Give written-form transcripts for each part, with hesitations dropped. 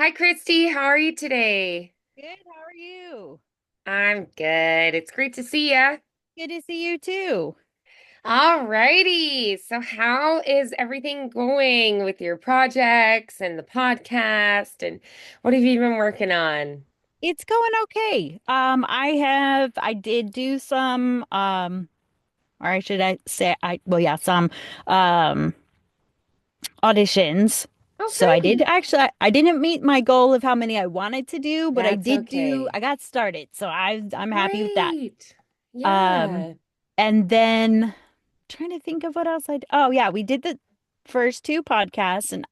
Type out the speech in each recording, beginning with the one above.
Hi, Christy. How are you today? Good. How are you? I'm good. It's great to see ya. Good to see you too. All righty. So, how is everything going with your projects and the podcast? And what have you been working on? It's going okay. I did do some, or I should I say, well, yeah, some, um, auditions. Oh, So I did great. actually, I didn't meet my goal of how many I wanted to do, but That's okay. I got started. So I'm happy with that. Great. Um, Yeah. and then trying to think of what else oh yeah, we did the first two podcasts and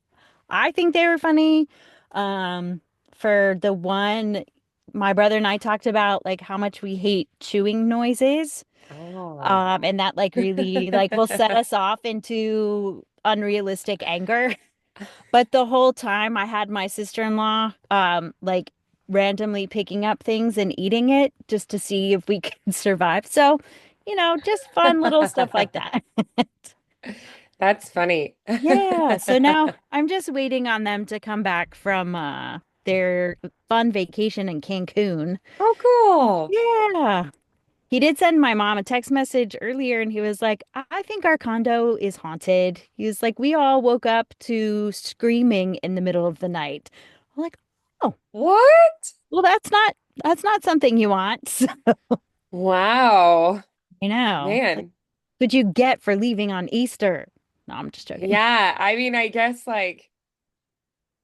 I think they were funny. Um, for the one, my brother and I talked about like how much we hate chewing noises. Oh. And that like really like will set us off into unrealistic anger. But the whole time I had my sister-in-law like randomly picking up things and eating it just to see if we could survive. So, just fun little stuff like that. That's funny. Yeah, so now I'm just waiting on them to come back from their fun vacation in Cancun. Oh, cool. Yeah. He did send my mom a text message earlier and he was like, I think our condo is haunted. He was like, we all woke up to screaming in the middle of the night. I'm like, oh, What? well, that's not something you want. Wow. I know. Like, Man. what'd you get for leaving on Easter? No, I'm just joking. Yeah. I mean, I guess like,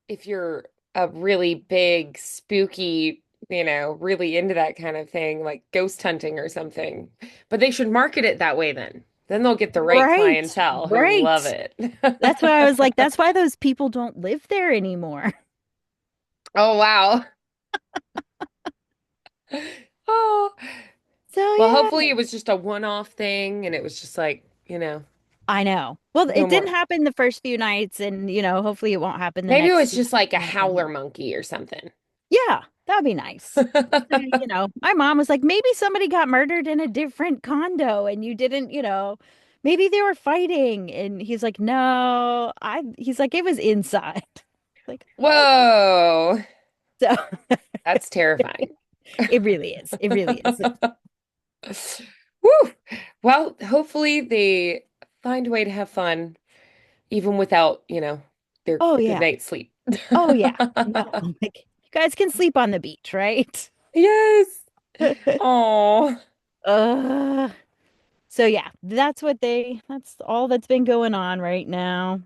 if you're a really big, spooky, really into that kind of thing, like ghost hunting or something. But they should market it that way then. Then they'll get the right Right, clientele who love right. it. That's why I was like, that's why those people don't live there anymore. Oh, wow. Oh, So well, yeah, hopefully it was just a one-off thing and it was just like, I know. Well, no it didn't more. happen the first few nights, and hopefully it won't happen the Maybe it next was few just like a when I come howler here. monkey or something. Yeah, that'd be nice. So, my mom was like, maybe somebody got murdered in a different condo and you didn't, maybe they were fighting. And he's like, no, he's like, it was inside. Like, okay. Whoa, So that's terrifying. it really is. It really is. Woo! Well, hopefully they find a way to have fun even without, their Oh good yeah. night's sleep. Oh yeah. No, like you guys can sleep on the beach, right? Yes. Oh, Uh, so yeah, that's all that's been going on right now.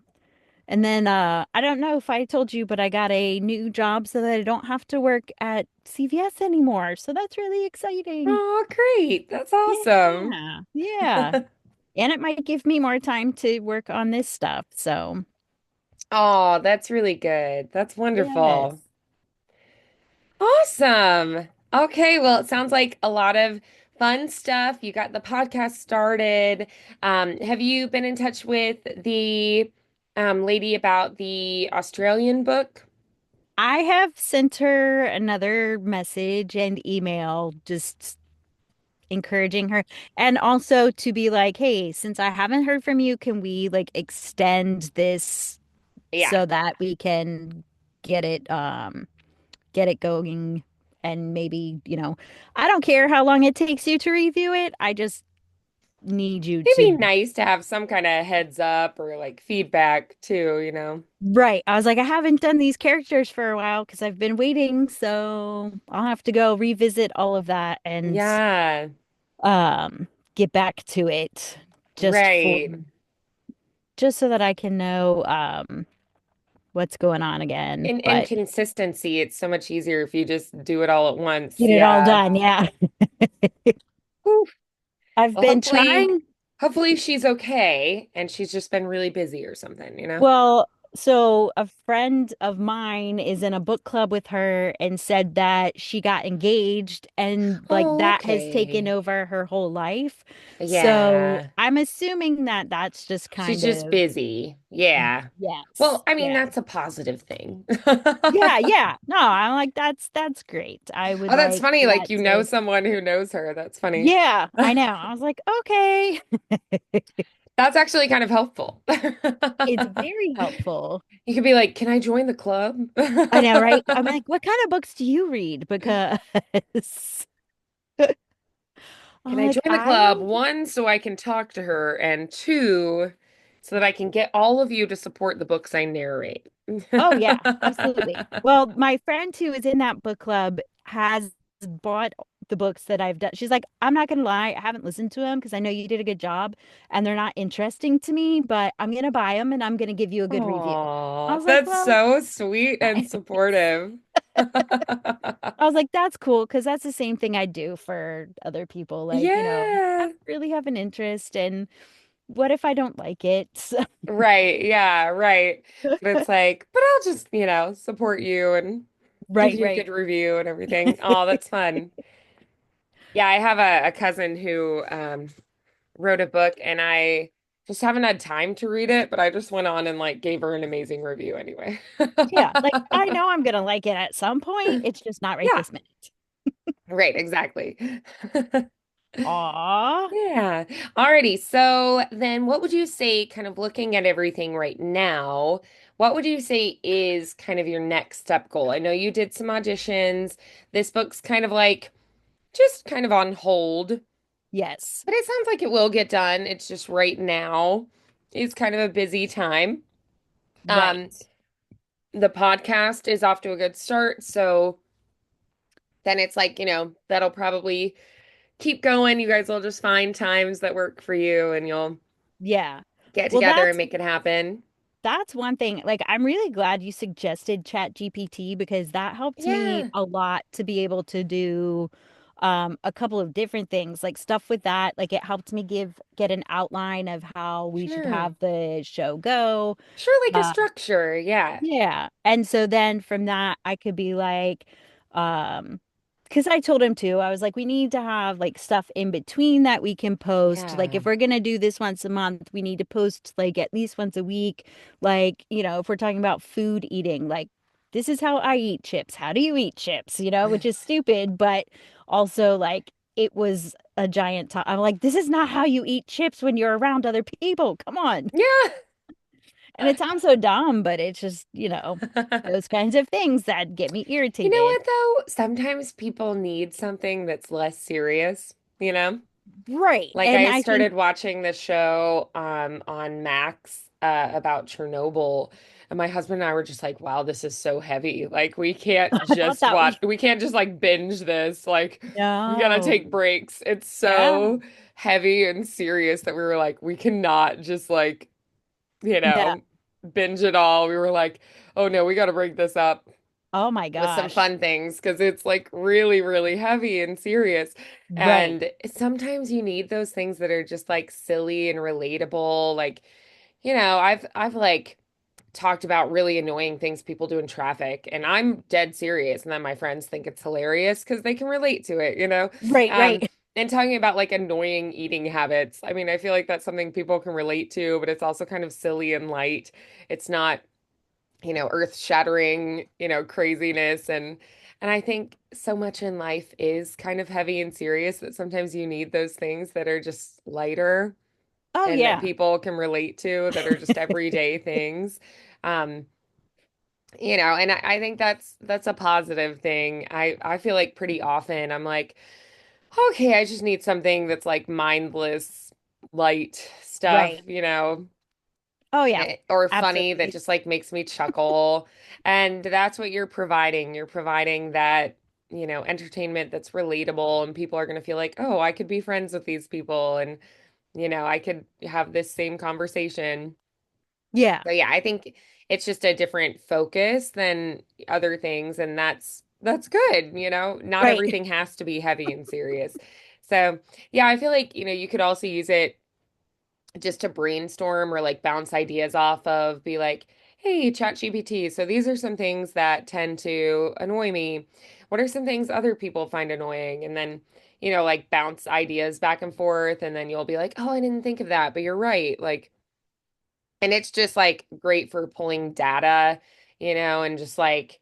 And then I don't know if I told you, but I got a new job so that I don't have to work at CVS anymore. So that's really exciting. oh, great. That's awesome. Yeah. Yeah. And it might give me more time to work on this stuff. So, Oh, that's really good. That's yes. wonderful. Awesome. Okay, well, it sounds like a lot of fun stuff. You got the podcast started. Have you been in touch with the lady about the Australian book? I have sent her another message and email just encouraging her and also to be like, hey, since I haven't heard from you, can we like extend this Yeah. so that we can get it get it going and maybe, I don't care how long it takes you to review it. I just need you It'd be to nice to have some kind of heads up or like feedback too. right. I was like, I haven't done these characters for a while because I've been waiting, so I'll have to go revisit all of that and Yeah, um get back to it just for right. just so that I can know what's going on again. In But consistency, it's so much easier if you just do it all at once. get it all Yeah. done. Yeah. Whew. I've Well, been hopefully, trying. hopefully she's okay and she's just been really busy or something. Well, so a friend of mine is in a book club with her and said that she got engaged and like Oh, that has taken okay. over her whole life. So Yeah. I'm assuming that that's just She's kind just of, busy. Yeah. yes. Well, I mean, Yeah. that's a positive thing. Yeah, yeah. No, I'm like that's great. I would Oh, that's like funny. for Like that you know to someone who knows her. That's funny. yeah, I know. I was like, okay. That's actually kind of helpful. It's very helpful. You could be like, "Can I join the club?" I know, right? I'm like, what kind of books do you read? Because Can I'm I like, join the I club? don't. One, so I can talk to her, and two, so that I can get all of you to support the books I narrate. Oh yeah, absolutely. Well, my friend who is in that book club has bought the books that I've done. She's like, I'm not gonna lie, I haven't listened to them because I know you did a good job and they're not interesting to me, but I'm gonna buy them and I'm gonna give you a good review. I Aw, was like, that's well, so sweet and supportive. I was like, that's cool because that's the same thing I do for other people. Like, I Yeah. really have an interest and what if I don't like it? Right. Yeah. Right. But it's like, but I'll just, support you and give Right, you a right. good review and everything. Oh, that's fun. Yeah, I have a cousin who wrote a book and I just haven't had time to read it, but I just went on and like gave her an amazing review anyway. Yeah, like I know I'm gonna like it at some point. It's just not right Yeah, this minute. right, exactly. Aw. Yeah. Alrighty. So then what would you say, kind of looking at everything right now, what would you say is kind of your next step goal? I know you did some auditions. This book's kind of like just kind of on hold, Yes. but it sounds like it will get done. It's just right now is kind of a busy time. Um, Right. the podcast is off to a good start, so then it's like, that'll probably keep going. You guys will just find times that work for you and you'll Yeah. get Well, together and make it happen. that's one thing. Like, I'm really glad you suggested Chat GPT because that helped me Yeah, a lot to be able to do a couple of different things, like stuff with that. Like, it helped me get an outline of how we should sure. have the show go. Sure, like a Uh, structure. Yeah. Yeah. And so then from that, I could be like, um, because I told him to, I was like, we need to have like stuff in between that we can post. Like, Yeah. if we're gonna do this once a month, we need to post like at least once a week. Like, if we're talking about food eating, like, this is how I eat chips. How do you eat chips? Which is stupid, but also like it was a giant top. I'm like, this is not how you eat chips when you're around other people. Come on. Yeah. And it sounds so dumb, but it's just, those kinds of things that get me You know irritated. what, though? Sometimes people need something that's less serious, you know? Right. Like And I I think started watching the show on Max about Chernobyl, and my husband and I were just like, "Wow, this is so heavy. Like I thought that was we can't just like binge this. Like we gotta no. take breaks. It's Yeah. so heavy and serious that we were like, we cannot just like, you Yeah. know, binge it all. We were like, oh no, we gotta break this up Oh my with some gosh. fun things because it's like really, really heavy and serious. Right. And sometimes you need those things that are just like silly and relatable. Like, I've like talked about really annoying things people do in traffic, and I'm dead serious. And then my friends think it's hilarious because they can relate to it. Right, Um, right. and talking about like annoying eating habits. I mean, I feel like that's something people can relate to, but it's also kind of silly and light. It's not earth-shattering, craziness and I think so much in life is kind of heavy and serious that sometimes you need those things that are just lighter Oh and that yeah. people can relate to that are just everyday things. Um, and I think that's a positive thing. I feel like pretty often I'm like, okay, I just need something that's like mindless, light stuff, Right. Oh yeah. or funny that Absolutely. just like makes me chuckle. And that's what you're providing. You're providing that, entertainment that's relatable and people are going to feel like, oh, I could be friends with these people and, I could have this same conversation. Yeah. So yeah, I think it's just a different focus than other things and that's good, Not Right. everything has to be heavy and serious. So, yeah, I feel like, you could also use it just to brainstorm or like bounce ideas off of, be like, hey, ChatGPT, so these are some things that tend to annoy me. What are some things other people find annoying? And then, like bounce ideas back and forth. And then you'll be like, oh, I didn't think of that, but you're right. Like, and it's just like great for pulling data, and just like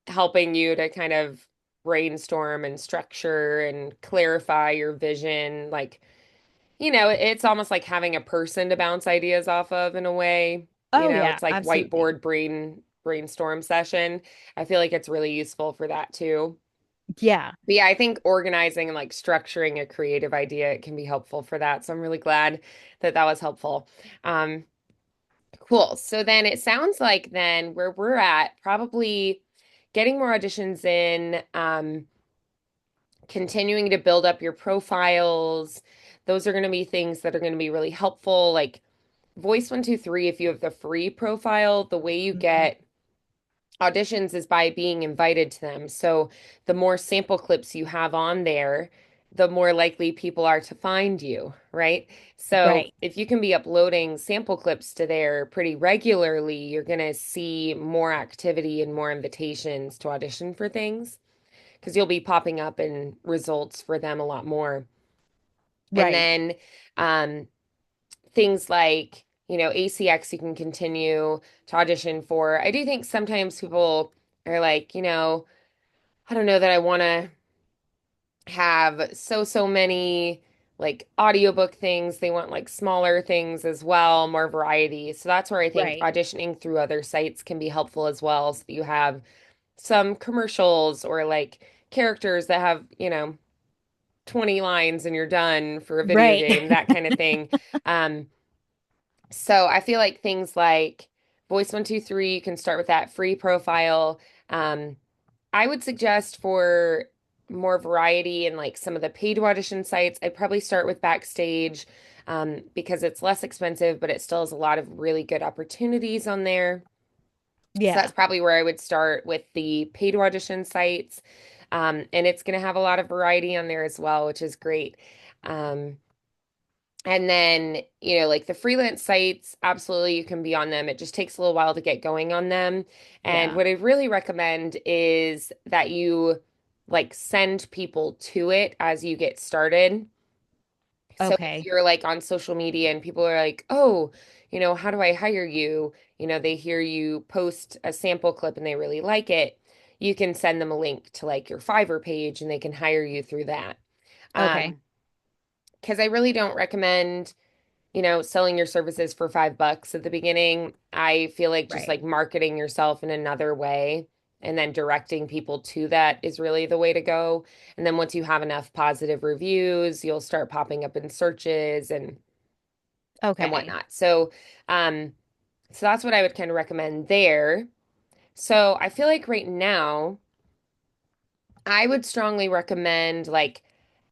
helping you to kind of brainstorm and structure and clarify your vision. Like, it's almost like having a person to bounce ideas off of in a way. Oh yeah, It's like absolutely. whiteboard brainstorm session. I feel like it's really useful for that too. Yeah. But yeah, I think organizing and like structuring a creative idea can be helpful for that. So I'm really glad that that was helpful. Um, cool. So then it sounds like then where we're at, probably getting more auditions in, continuing to build up your profiles. Those are going to be things that are going to be really helpful. Like Voice 123, if you have the free profile, the way you Mhm. get auditions is by being invited to them. So the more sample clips you have on there, the more likely people are to find you, right? So Right. if you can be uploading sample clips to there pretty regularly, you're going to see more activity and more invitations to audition for things because you'll be popping up in results for them a lot more. And Right. then um, things like, ACX you can continue to audition for. I do think sometimes people are like, I don't know that I want to have so many like audiobook things. They want like smaller things as well, more variety. So that's where I think Right. auditioning through other sites can be helpful as well. So that you have some commercials or like characters that have, 20 lines and you're done for a video Right. game, that kind of thing. Um, So I feel like things like Voice 123, you can start with that free profile. Um, I would suggest for more variety and like some of the paid audition sites, I'd probably start with Backstage because it's less expensive, but it still has a lot of really good opportunities on there. So that's Yeah. probably where I would start with the paid audition sites. And it's going to have a lot of variety on there as well, which is great. Um, and then, like the freelance sites, absolutely you can be on them. It just takes a little while to get going on them. And Yeah. what I really recommend is that you like send people to it as you get started. So if Okay. you're like on social media and people are like, "Oh, how do I hire you?" They hear you post a sample clip and they really like it. You can send them a link to like your Fiverr page and they can hire you through that. Okay. Um, because I really don't recommend selling your services for $5 at the beginning. I feel like just Right. like marketing yourself in another way and then directing people to that is really the way to go. And then once you have enough positive reviews, you'll start popping up in searches and Okay. whatnot. Um, so that's what I would kind of recommend there. So I feel like right now, I would strongly recommend like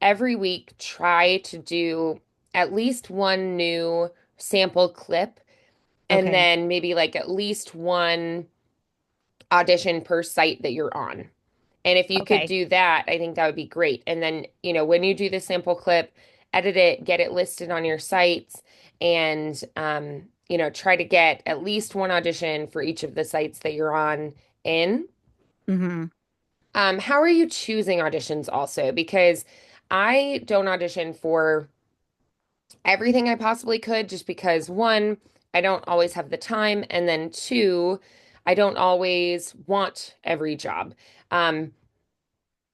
every week try to do at least one new sample clip and Okay. then maybe like at least one audition per site that you're on. And if you could Okay. do that, I think that would be great. And then, when you do the sample clip, edit it, get it listed on your sites, and, try to get at least one audition for each of the sites that you're on in. Hmm. How are you choosing auditions also? Because I don't audition for everything I possibly could just because one, I don't always have the time, and then two, I don't always want every job. Um,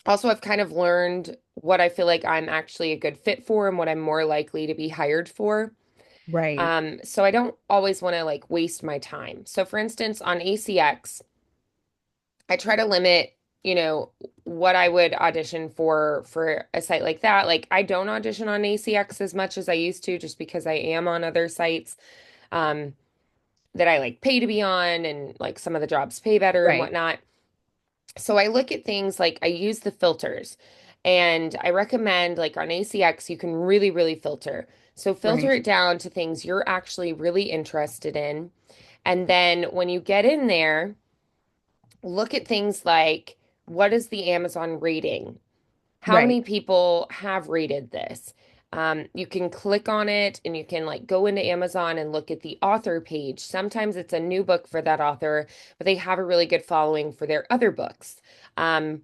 Also, I've kind of learned what I feel like I'm actually a good fit for and what I'm more likely to be hired for. Right. So I don't always want to like waste my time. So for instance, on ACX, I try to limit, what I would audition for a site like that. Like I don't audition on ACX as much as I used to just because I am on other sites um that I like pay to be on and like some of the jobs pay better and Right. whatnot. So I look at things like I use the filters and I recommend like on ACX you can really really filter. So filter Right. it down to things you're actually really interested in. And then when you get in there, look at things like what is the Amazon rating? How Right. many people have rated this? You can click on it and you can like go into Amazon and look at the author page. Sometimes it's a new book for that author, but they have a really good following for their other books. Um,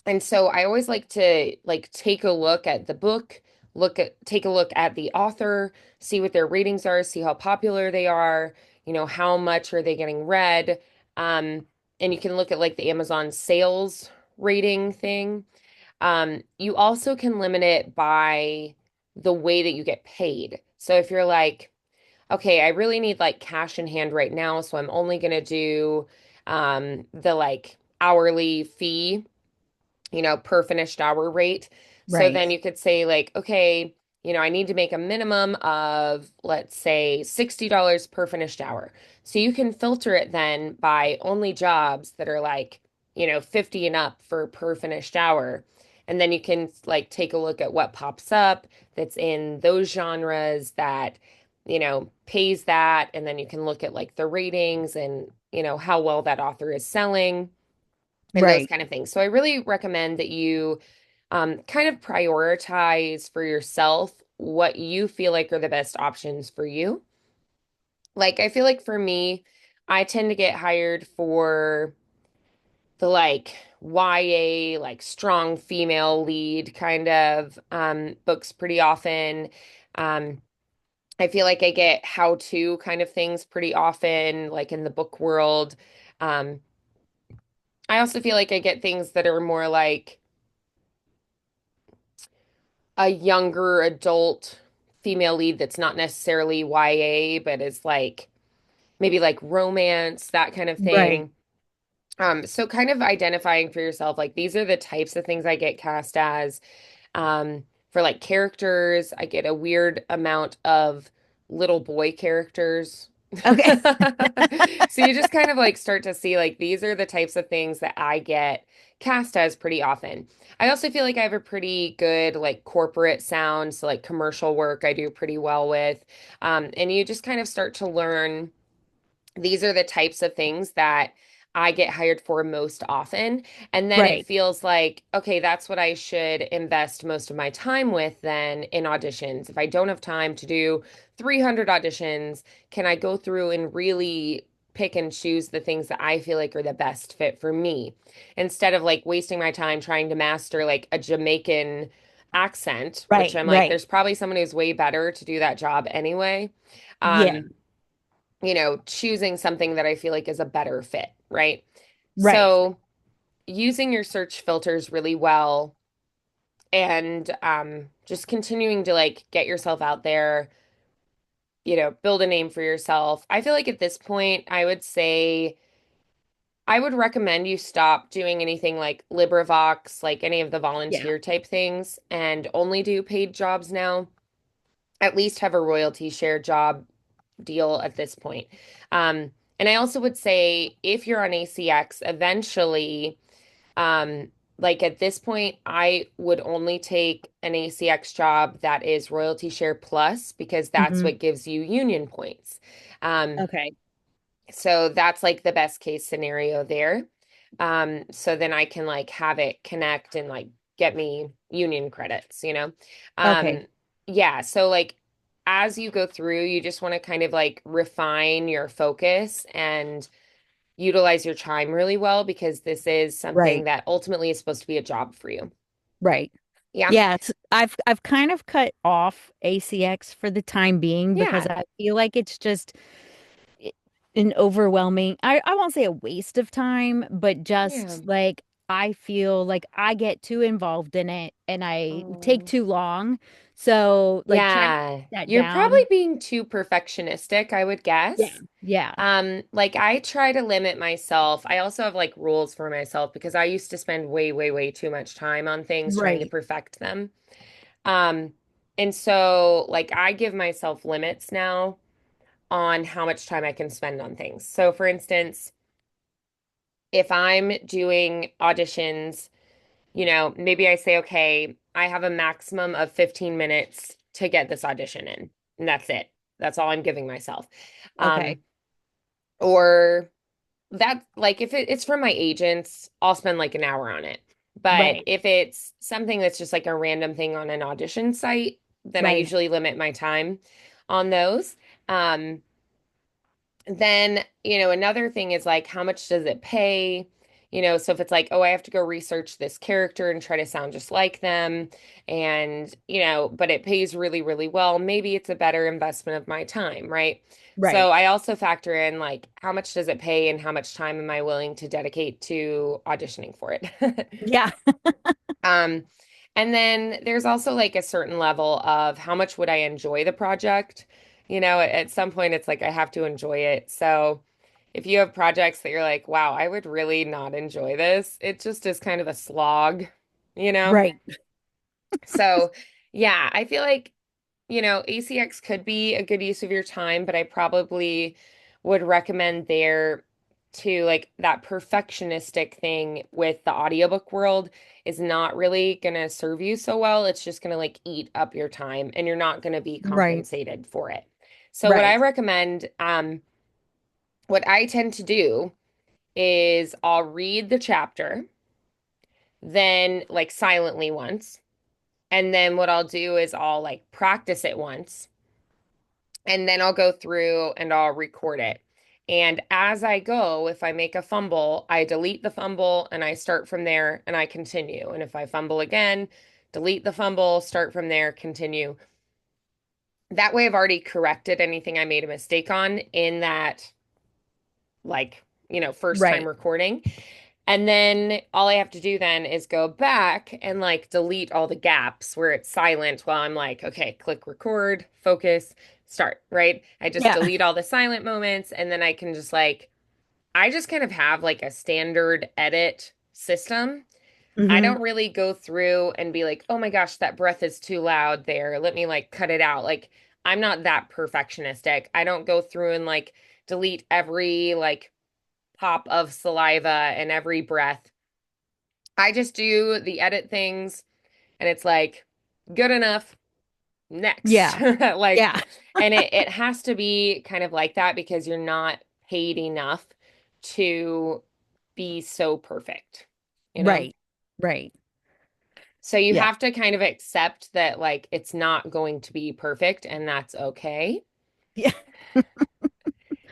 and so I always like to like take a look at the book, take a look at the author, see what their ratings are, see how popular they are, how much are they getting read. Um, and you can look at like the Amazon sales rating thing. You also can limit it by the way that you get paid. So if you're like, okay, I really need like cash in hand right now, so I'm only gonna do the like hourly fee, per finished hour rate. So Right. then you could say like, okay, I need to make a minimum of, let's say, $60 per finished hour. So you can filter it then by only jobs that are like, 50 and up for per finished hour. And then you can like take a look at what pops up that's in those genres that, pays that. And then you can look at like the ratings and, how well that author is selling and those Right. kind of things. So I really recommend that you kind of prioritize for yourself what you feel like are the best options for you. Like, I feel like for me, I tend to get hired for the like YA, like strong female lead kind of books pretty often. Um, I feel like I get how-to kind of things pretty often, like in the book world. Um, I also feel like I get things that are more like a younger adult female lead that's not necessarily YA, but is like maybe like romance, that kind of Right. thing. So kind of identifying for yourself, like these are the types of things I get cast as. For like characters, I get a weird amount of little boy characters. Okay. So you just kind of like start to see like these are the types of things that I get cast as pretty often. I also feel like I have a pretty good like corporate sound, so like commercial work I do pretty well with. And you just kind of start to learn these are the types of things that I get hired for most often. And then it Right. feels like, okay, that's what I should invest most of my time with then in auditions. If I don't have time to do 300 auditions, can I go through and really pick and choose the things that I feel like are the best fit for me instead of like wasting my time trying to master like a Jamaican accent, which Right. I'm like, Right. there's probably someone who's way better to do that job anyway. Yeah. Um, choosing something that I feel like is a better fit, right? Right. So using your search filters really well and just continuing to like get yourself out there, build a name for yourself. I feel like at this point, I would say I would recommend you stop doing anything like LibriVox, like any of the Yeah. volunteer type things, and only do paid jobs now. At least have a royalty share job deal at this point. And I also would say if you're on ACX, eventually, um, like at this point, I would only take an ACX job that is royalty share plus because that's Hmm. what gives you union points. Um, Okay. so that's like the best case scenario there. So then I can like have it connect and like get me union credits. Okay. Um, yeah, so like as you go through, you just want to kind of like refine your focus and utilize your time really well because this is something Right. that ultimately is supposed to be a job for you. Right. Yeah. Yeah, I've kind of cut off ACX for the time being because Yeah. I feel like it's just i- an overwhelming, I won't say a waste of time, but Yeah. just like I feel like I get too involved in it and I take Oh. too long. So like trying to Yeah. put that You're probably down. being too perfectionistic, I would Yeah. guess. Yeah. Like I try to limit myself. I also have like rules for myself because I used to spend way, way, way too much time on things trying to Right. perfect them. Um, and so like I give myself limits now on how much time I can spend on things. So for instance, if I'm doing auditions, maybe I say, okay, I have a maximum of 15 minutes to get this audition in, and that's it. That's all I'm giving myself. Okay. Um, or that like if it's from my agents, I'll spend like an hour on it. But Right. if it's something that's just like a random thing on an audition site, then I Right. usually limit my time on those. Um, then, another thing is like how much does it pay? So if it's like, oh, I have to go research this character and try to sound just like them, and, but it pays really, really well, maybe it's a better investment of my time, right? So Right. I also factor in like how much does it pay and how much time am I willing to dedicate to auditioning for it? Yeah. Um, And then there's also like a certain level of how much would I enjoy the project? At some point it's like I have to enjoy it. So if you have projects that you're like, wow, I would really not enjoy this, it just is kind of a slog, you know? Right. So yeah, I feel like, ACX could be a good use of your time, but I probably would recommend there to like that perfectionistic thing with the audiobook world is not really gonna serve you so well. It's just gonna like eat up your time and you're not gonna be Right. compensated for it. So what I Right. recommend, what I tend to do is I'll read the chapter, then like silently once, and then what I'll do is I'll like practice it once and then I'll go through and I'll record it. And as I go, if I make a fumble, I delete the fumble and I start from there and I continue. And if I fumble again, delete the fumble, start from there, continue. That way, I've already corrected anything I made a mistake on in that, like, first time Right. recording. And then all I have to do then is go back and like delete all the gaps where it's silent while I'm like, okay, click record, focus, start, right? I just Yeah. delete all the silent moments and then I can just like, I just kind of have like a standard edit system. I Hmm. don't really go through and be like, oh my gosh, that breath is too loud there. Let me like cut it out. Like, I'm not that perfectionistic. I don't go through and like delete every like pop of saliva and every breath. I just do the edit things and it's like good enough. Next. Yeah. Like, Yeah. and it has to be kind of like that because you're not paid enough to be so perfect, you know? Right. Right. So you Yeah. have to kind of accept that like it's not going to be perfect and that's okay. Yeah.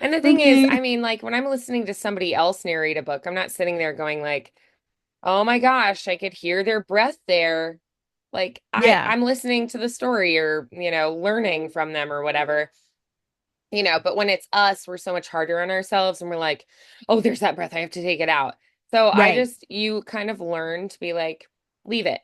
And the thing is, I Okay. mean, like when I'm listening to somebody else narrate a book, I'm not sitting there going like, "Oh my gosh, I could hear their breath there." Like Yeah. I'm listening to the story or, learning from them or whatever. But when it's us, we're so much harder on ourselves and we're like, "Oh, there's that breath. I have to take it out." So Right. you kind of learn to be like, "Leave it."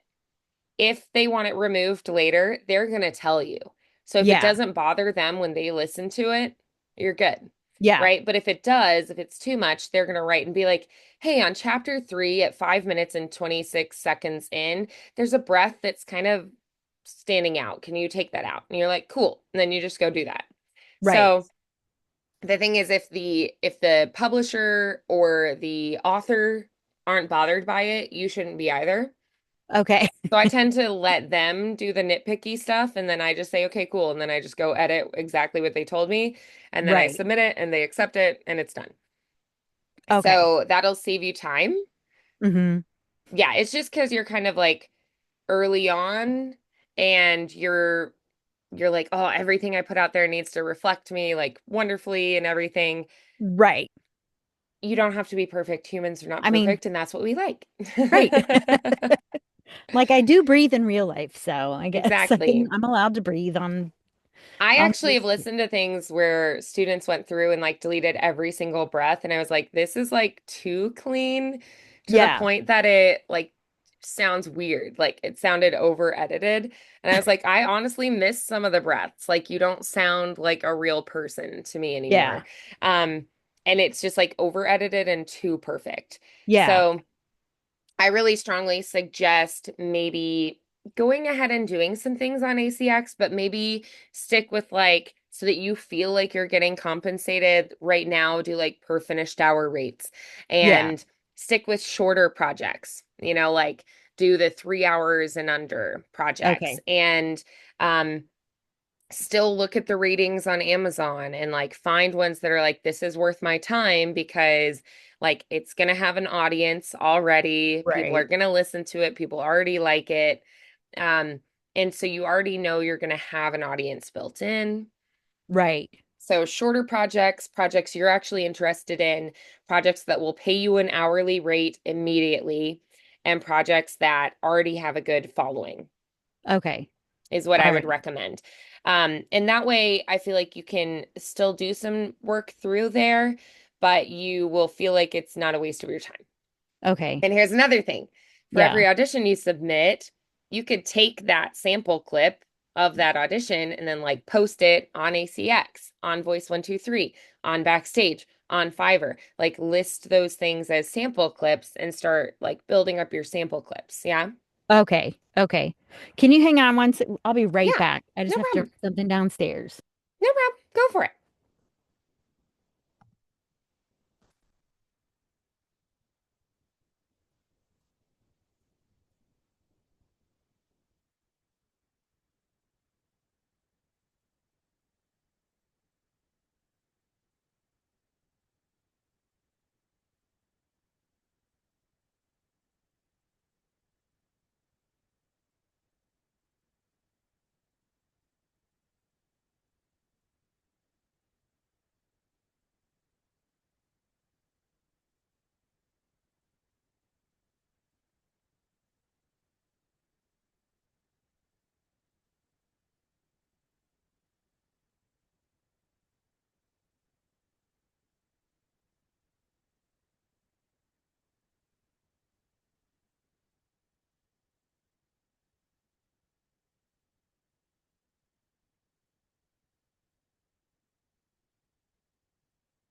If they want it removed later, they're going to tell you. So if it Yeah. doesn't bother them when they listen to it, you're good. Yeah. Right. But if it does, if it's too much, they're going to write and be like, hey, on chapter 3 at 5 minutes and 26 seconds in, there's a breath that's kind of standing out. Can you take that out? And you're like, cool. And then you just go do that. Right. So the thing is if the publisher or the author aren't bothered by it, you shouldn't be either. Okay. So I tend to let them do the nitpicky stuff and then I just say, okay, cool. And then I just go edit exactly what they told me. And then I Right. submit it and they accept it and it's done. Okay. So that'll save you time. Hmm. Yeah, it's just because you're kind of like early on and you're like, oh, everything I put out there needs to reflect me like wonderfully and everything. Right. You don't have to be perfect. Humans are not I mean, perfect, and that's what we like. right. Like I do breathe in real life, so I guess Exactly. I'm allowed to breathe I on actually have this. listened to things where students went through and like deleted every single breath, and I was like, this is like too clean to the Yeah. point that it like sounds weird. Like it sounded over edited. And I was like, I honestly miss some of the breaths. Like you don't sound like a real person to me anymore. Yeah. Um, and it's just like over edited and too perfect. Yeah. So I really strongly suggest maybe going ahead and doing some things on ACX, but maybe stick with like so that you feel like you're getting compensated right now, do like per finished hour rates Yeah. and stick with shorter projects, like do the 3 hours and under projects Okay. and um still look at the ratings on Amazon and like find ones that are like, this is worth my time because like it's going to have an audience already. People are Right. going to listen to it. People already like it. Um, and so you already know you're going to have an audience built in. Right. So shorter projects, projects you're actually interested in, projects that will pay you an hourly rate immediately, and projects that already have a good following Okay. is what All I would right. recommend. And that way, I feel like you can still do some work through there, but you will feel like it's not a waste of your time. Okay. And here's another thing. For Yeah. every audition you submit, you could take that sample clip of that audition and then like post it on ACX, on Voice 123, on Backstage, on Fiverr. Like list those things as sample clips and start like building up your sample clips. Yeah. Okay. Okay. Can you hang on one sec? I'll be right Yeah. back. I just No have to problem. put something downstairs. No problem. Go for it.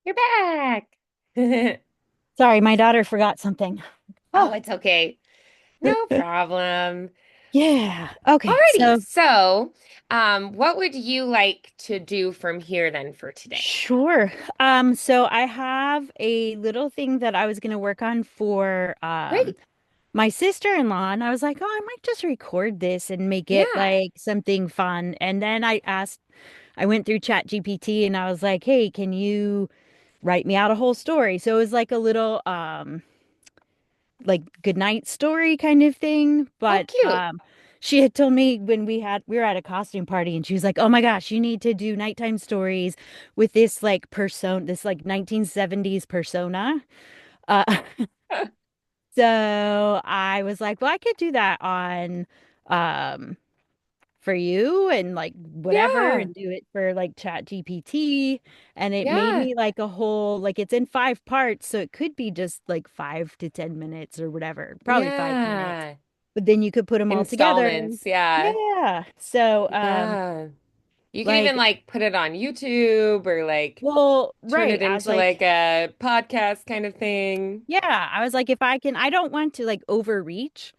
You're back. Sorry, my daughter forgot something. Oh, Oh, it's okay. No problem. yeah. Okay. Alrighty. So, So, what would you like to do from here then for today? sure. So I have a little thing that I was going to work on for Great. my sister-in-law, and I was like, "Oh, I might just record this and make it Yeah. like something fun." And then I went through Chat GPT and I was like, "Hey, can you write me out a whole story?" So it was like a little like goodnight story kind of thing. Oh, But cute. she had told me when we were at a costume party and she was like, "Oh my gosh, you need to do nighttime stories with this like persona, this like 1970s persona." Uh so I was like, "Well, I could do that on um for you and like whatever Yeah. and do it for like Chat GPT." And it made Yeah. me like a whole like it's in 5 parts, so it could be just like 5 to 10 minutes or whatever, probably 5 minutes. Yeah. But then you could put them all together. Installments. Yeah. Yeah. So Yeah. You could even like like put it on YouTube or like well, turn right. it I was into like, like a podcast kind of thing. yeah, I was like if I can I don't want to like overreach,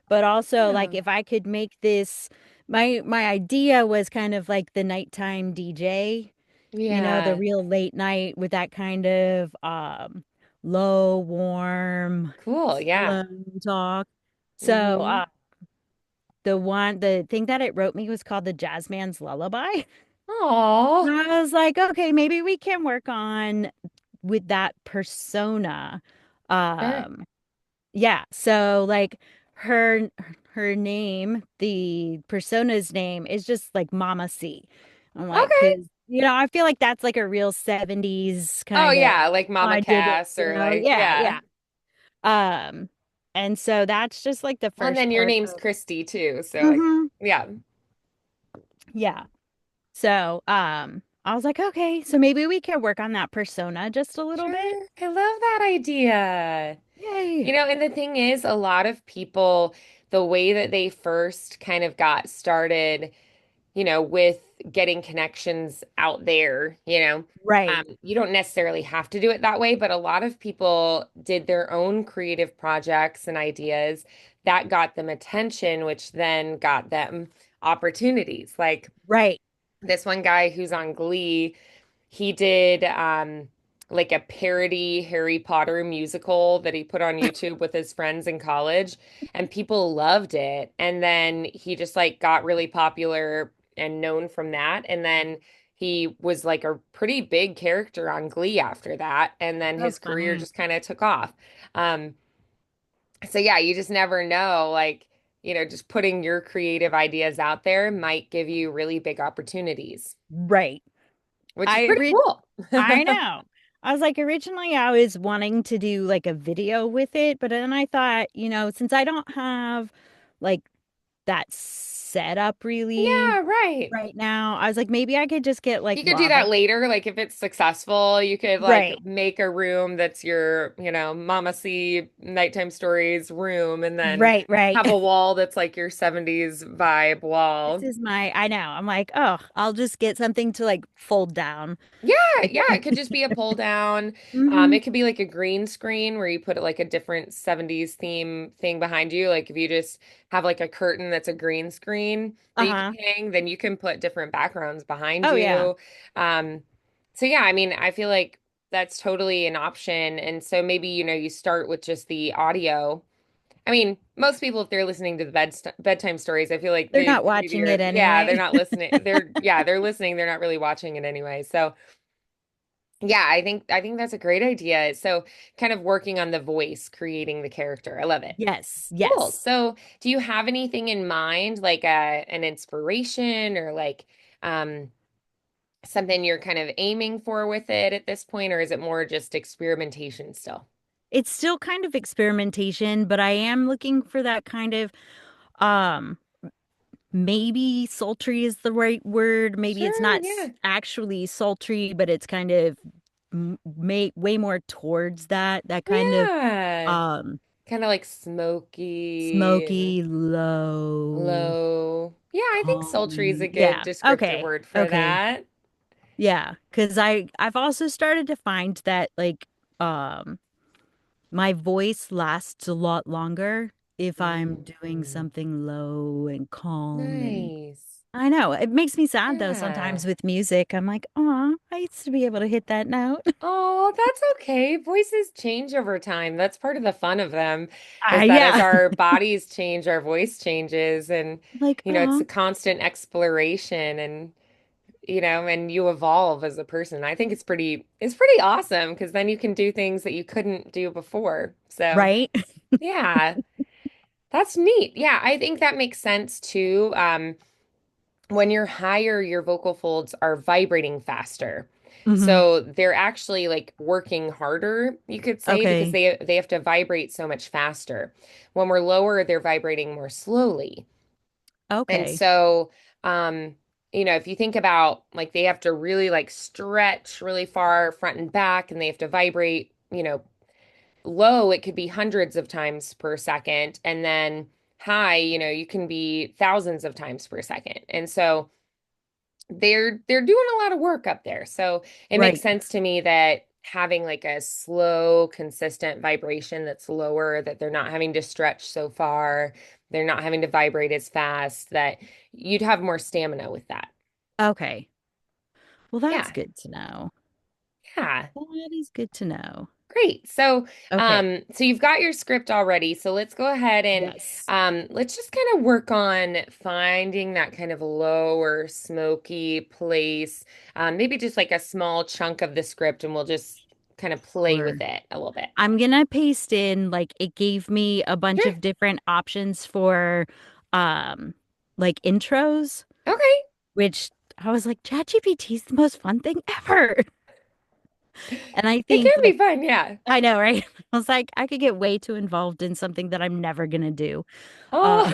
but also like Yeah. if I could make this my idea was kind of like the nighttime DJ, you know, the Yeah. real late night with that kind of low, warm, Cool. Yeah. slow talk. So Mm-hmm. the thing that it wrote me was called the Jazzman's Lullaby. Oh. And I was like, okay, maybe we can work on with that persona. Sure. Um, yeah, so like her her name, the persona's name is just like Mama C. I'm like, Okay. 'cause I feel like that's like a real 70s Oh kind of yeah, like Mama I dig it, Cass or like yeah, yeah. yeah. Um, and so that's just like the Well, and first then your part name's of Christy too, so like hmm yeah. yeah. So I was like, okay, so maybe we can work on that persona just a little bit. Sure. I love that idea. Yay. And the thing is, a lot of people, the way that they first kind of got started, with getting connections out there, Right, you don't necessarily have to do it that way, but a lot of people did their own creative projects and ideas that got them attention, which then got them opportunities. Like right. this one guy who's on Glee, he did like a parody Harry Potter musical that he put on YouTube with his friends in college, and people loved it. And then he just like got really popular and known from that. And then he was like a pretty big character on Glee after that. And then Oh, his career funny. just kind of took off. Um, so yeah, you just never know. Like, just putting your creative ideas out there might give you really big opportunities, Right. which is I pretty re cool. I know. I was like, originally I was wanting to do like a video with it, but then I thought, since I don't have like that set up really Yeah, right. right now. I was like, maybe I could just get like You could do that lava. later. Like if it's successful, you could like Right. make a room that's your, Mama C nighttime stories room and then Right, right. have a wall that's like your 70s vibe This wall. is I know. I'm like, oh, I'll just get something to like fold down. Yeah, And yeah, then, it could just be a pull down. hmm It could be like a green screen where you put like a different 70s theme thing behind you. Like if you just have like a curtain that's a green screen that you can Uh-huh. hang, then you can put different backgrounds behind Oh yeah. you. Um, so yeah, I mean, I feel like that's totally an option. And so maybe, you start with just the audio. I mean, most people, if they're listening to the bedtime stories, I feel like They're they not maybe watching are, it yeah, they're anyway. not listening. They're listening. They're not really watching it anyway. So, yeah, I think that's a great idea. So, kind of working on the voice, creating the character. I love it. Yes, Cool. yes. So, do you have anything in mind, like an inspiration or like um something you're kind of aiming for with it at this point, or is it more just experimentation still? It's still kind of experimentation, but I am looking for that kind of um maybe sultry is the right word. Maybe it's Sure, not yeah. actually sultry, but it's kind of way more towards that kind of Yeah. um Kind of like smoky and smoky, low, low. Yeah, I think sultry is a calming. good Yeah. descriptive Okay. word for Okay. that. Yeah, because I've also started to find that like um my voice lasts a lot longer if I'm doing Mm, something low and calm and nice. I know. It makes me sad though Yeah. sometimes with music. I'm like, oh, I used to be able to hit that note. Oh, that's okay. Voices change over time. That's part of the fun of them, Ah, is that as yeah. our bodies change, our voice changes, and Like, it's a oh, constant exploration and and you evolve as a person. I think it's pretty awesome because then you can do things that you couldn't do before. So, right? yeah, that's neat. Yeah, I think that makes sense too. When you're higher, your vocal folds are vibrating faster. hmm So they're actually like working harder, you could say, because Okay. they have to vibrate so much faster. When we're lower, they're vibrating more slowly. And Okay. so, if you think about like they have to really like stretch really far front and back and they have to vibrate, low, it could be hundreds of times per second. And then high, you can be thousands of times per second. And so they're doing a lot of work up there. So it makes Right. sense to me that having like a slow, consistent vibration that's lower, that they're not having to stretch so far, they're not having to vibrate as fast, that you'd have more stamina with that. Okay. Well, that's Yeah. good to know. Yeah. That is good to know. Great. So, Okay. so you've got your script already. So let's go ahead and Yes. let's just kind of work on finding that kind of lower, smoky place. Maybe just like a small chunk of the script, and we'll just kind of play Sure. with it a little bit. I'm gonna paste in like it gave me a bunch Sure. of different options for um like intros, Okay. which I was like, ChatGPT is the most fun thing ever. And I It think can like be fun. Yeah. I know, right? I was like, I could get way too involved in something that I'm never gonna do. Oh, Uh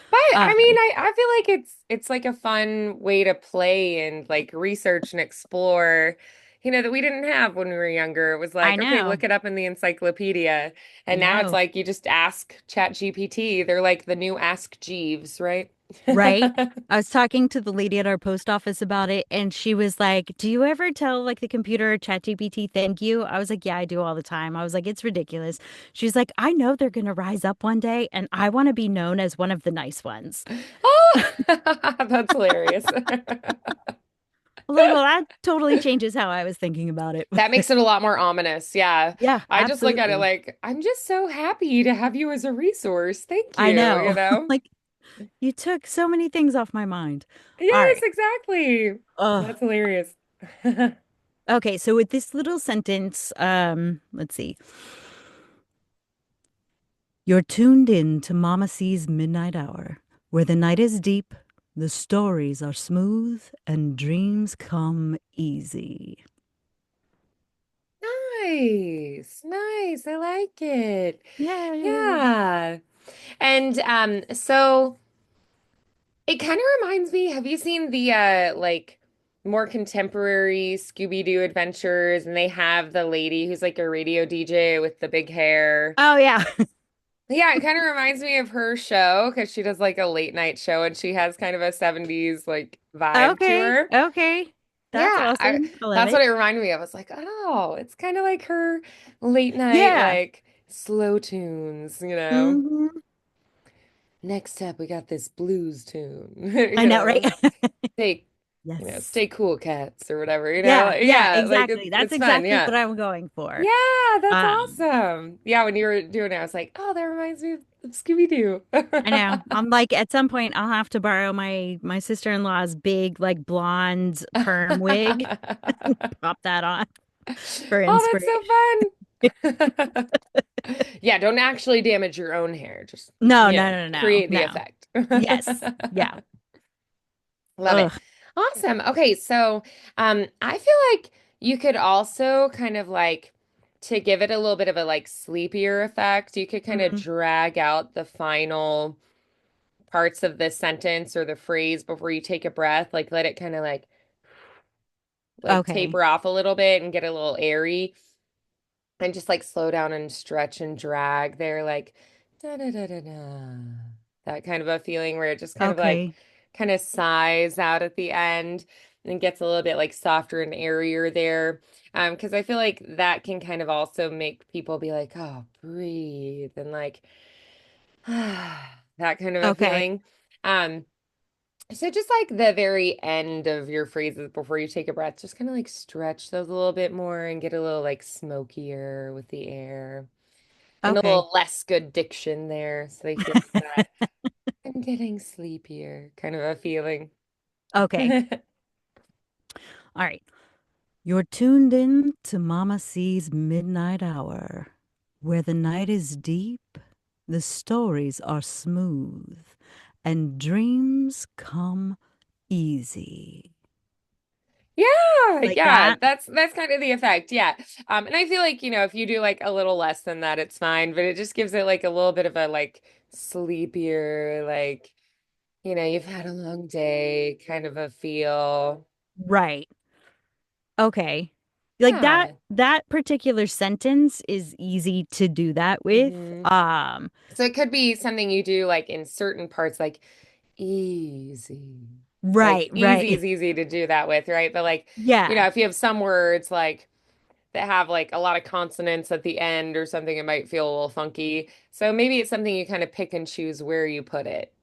but I mean, um I feel like it's like a fun way to play and like research and explore, that we didn't have when we were younger. It was I like, okay, know. look it up in the encyclopedia. I And now it's know. like you just ask ChatGPT. They're like the new Ask Jeeves, right? Right? I was talking to the lady at our post office about it, and she was like, do you ever tell like the computer or ChatGPT thank you? I was like, yeah, I do all the time. I was like, it's ridiculous. She's like, I know they're gonna rise up one day, and I want to be known as one of the nice ones. Oh, that's hilarious. I was like, well, that totally changes how I was thinking about it. That makes it a lot more ominous. Yeah. Yeah, I just look at it absolutely. like, I'm just so happy to have you as a resource. Thank I you, know. know? Like, you took so many things off my mind. All Yes, right. exactly. Ugh. That's hilarious. Okay, so with this little sentence, let's see. You're tuned in to Mama C's Midnight Hour, where the night is deep, the stories are smooth, and dreams come easy. Nice. Nice. I like it. Yay. Yeah. And so it kind of reminds me, have you seen the like more contemporary Scooby-Doo adventures? And they have the lady who's like a radio DJ with the big hair. Oh yeah. Yeah, it kind of reminds me of her show because she does like a late night show and she has kind of a 70s like vibe to Okay. her. Okay. That's Yeah, awesome. I love that's what it. it reminded me of. I was like, oh, it's kind of like her late night, Yeah. like slow tunes, you know. Hmm. Next up, we got this blues tune, I know, right? stay, Yes. stay cool, cats, or whatever, Yeah, Like, yeah, yeah, like exactly. That's it's fun, exactly yeah. what I'm going for. Yeah, that's Um, awesome. Yeah, when you were doing it, I was like, oh, that reminds me of Scooby-Doo. I know. I'm like at some point I'll have to borrow my sister-in-law's big like blonde perm wig, pop that on for inspiration. Oh, that's so fun. Yeah, don't actually damage your own hair. Just, No, no, no, no, create the no. effect. Yes. Yeah. Love it. Ugh. Awesome. Okay, so I feel like you could also kind of like to give it a little bit of a like sleepier effect, you could kind of Mm, drag out the final parts of the sentence or the phrase before you take a breath, like let it kind of like okay. taper off a little bit and get a little airy and just like slow down and stretch and drag there like da da da da da. That kind of a feeling where it just kind of like Okay. kind of sighs out at the end and gets a little bit like softer and airier there. Because I feel like that can kind of also make people be like, oh, breathe and like that kind of a Okay. feeling. Um, so just like the very end of your phrases before you take a breath, just kind of like stretch those a little bit more and get a little like smokier with the air and a Okay. little less good diction there. So they feel that I'm getting sleepier kind of a feeling. Okay. All right. You're tuned in to Mama C's Midnight Hour, where the night is deep, the stories are smooth, and dreams come easy. Yeah, Like yeah, that? that's kind of the effect. Yeah. And I feel like, if you do like a little less than that, it's fine, but it just gives it like a little bit of a like sleepier, like, you've had a long day kind of a feel. Right. Okay. Like Yeah. that particular sentence is easy to do that with. Hmm. So it could be something you do like in certain parts, like easy. Right, Like easy right. is easy to do that with, right? But like, Yeah. if you have some words like that have like a lot of consonants at the end or something, it might feel a little funky. So maybe it's something you kind of pick and choose where you put it.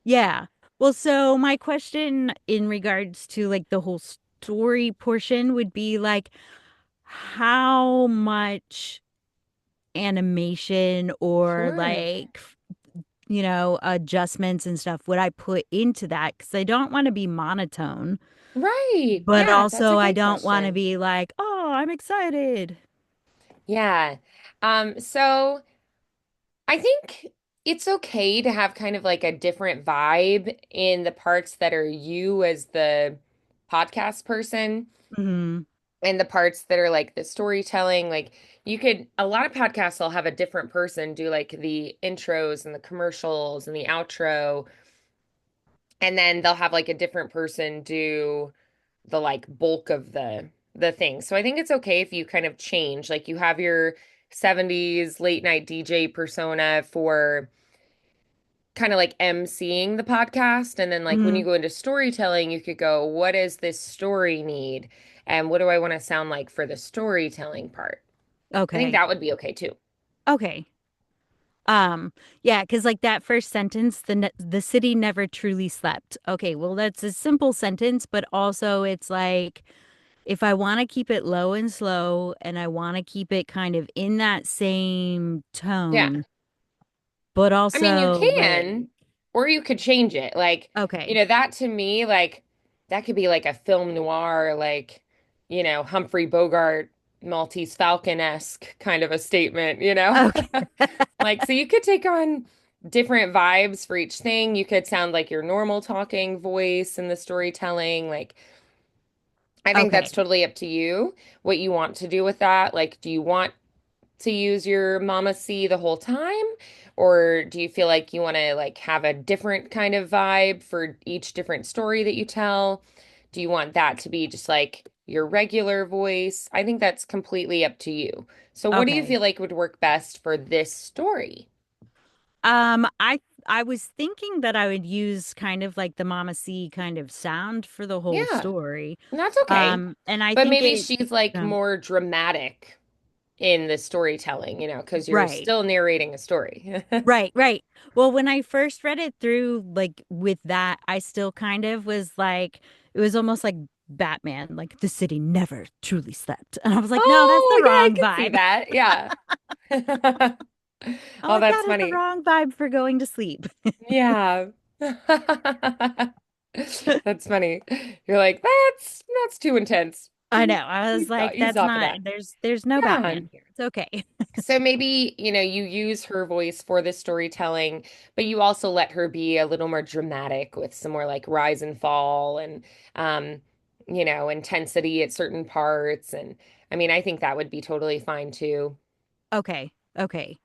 Yeah. Well, so my question in regards to like the whole story portion would be like how much animation or Sure. like adjustments and stuff would I put into that? Because I don't want to be monotone, Right. but Yeah, that's a also I great don't want to question. be like, oh, I'm excited. Yeah. So I think it's okay to have kind of like a different vibe in the parts that are you as the podcast person Hmm. and the parts that are like the storytelling. Like a lot of podcasts will have a different person do like the intros and the commercials and the outro, and then they'll have like a different person do the like bulk of the thing. So I think it's okay if you kind of change, like you have your 70s late night DJ persona for kind of like emceeing the podcast. And then like when Hmm. you go into storytelling, you could go, what does this story need? And what do I want to sound like for the storytelling part? I think Okay. that would be okay too. Okay. Yeah, because like that first sentence, the city never truly slept. Okay, well, that's a simple sentence, but also it's like if I want to keep it low and slow and I want to keep it kind of in that same Yeah. tone, but I mean, you also like, can, or you could change it. Like, okay, that to me, like, that could be like a film noir, like, Humphrey Bogart, Maltese Falcon-esque kind of a statement. okay, Like, so you could take on different vibes for each thing. You could sound like your normal talking voice in the storytelling. Like, I think that's okay. totally up to you what you want to do with that. Like, do you want to use your Mama C the whole time? Or do you feel like you want to like have a different kind of vibe for each different story that you tell? Do you want that to be just like your regular voice? I think that's completely up to you. So what do you Okay. feel like would work best for this story? I was thinking that I would use kind of like the Mama C kind of sound for the whole Yeah, story. that's okay. And I But think maybe it she's like um, more dramatic in the storytelling, because you're right. still narrating a story. Right, right. Well, when I first read it through, like with that, I still kind of was like, it was almost like Batman, like the city never truly slept. And I was like, no, that's the Oh, yeah, I wrong can see vibe. that. Yeah. I'm Oh, like, that's that is the funny. wrong vibe for going to sleep. Yeah. That's funny. You're like, that's too intense. I know. I was like, Ease that's off of not, that. there's no Yeah. Batman here. It's okay. So maybe, you use her voice for the storytelling, but you also let her be a little more dramatic with some more like rise and fall and um, intensity at certain parts. And I mean, I think that would be totally fine too. Okay. Okay.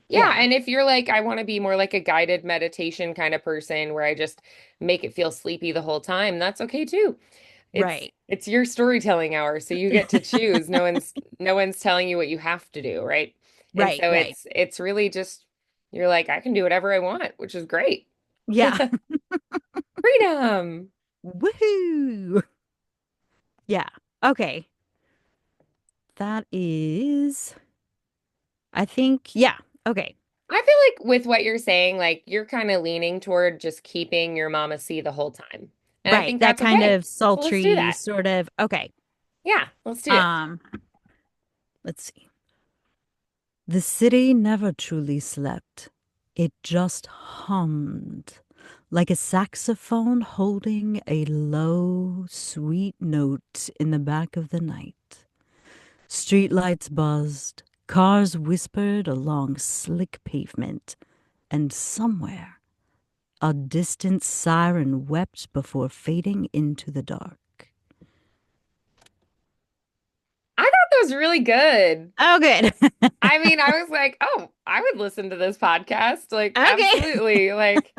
Yeah, Yeah. and if you're like, I want to be more like a guided meditation kind of person where I just make it feel sleepy the whole time, that's okay too. It's Right. it's your storytelling hour, so you get to choose. No one's telling you what you have to do, right? And Right. so Right. it's really just you're like, I can do whatever I want, which is great. Yeah. Freedom. Woohoo. Yeah. Okay. That is, I think, yeah. Okay. I feel like with what you're saying, like you're kind of leaning toward just keeping your mama see the whole time. And I Right. think That that's kind okay. of So let's do sultry that. sort of. Okay. Yeah, let's do it. Um, let's see. The city never truly slept. It just hummed like a saxophone holding a low, sweet note in the back of the night. Streetlights buzzed, cars whispered along slick pavement, and somewhere a distant siren wept before fading into the dark. I thought that was really good. Oh, good. I mean, I was like, oh, I would listen to this podcast. Like, Okay. absolutely. Like,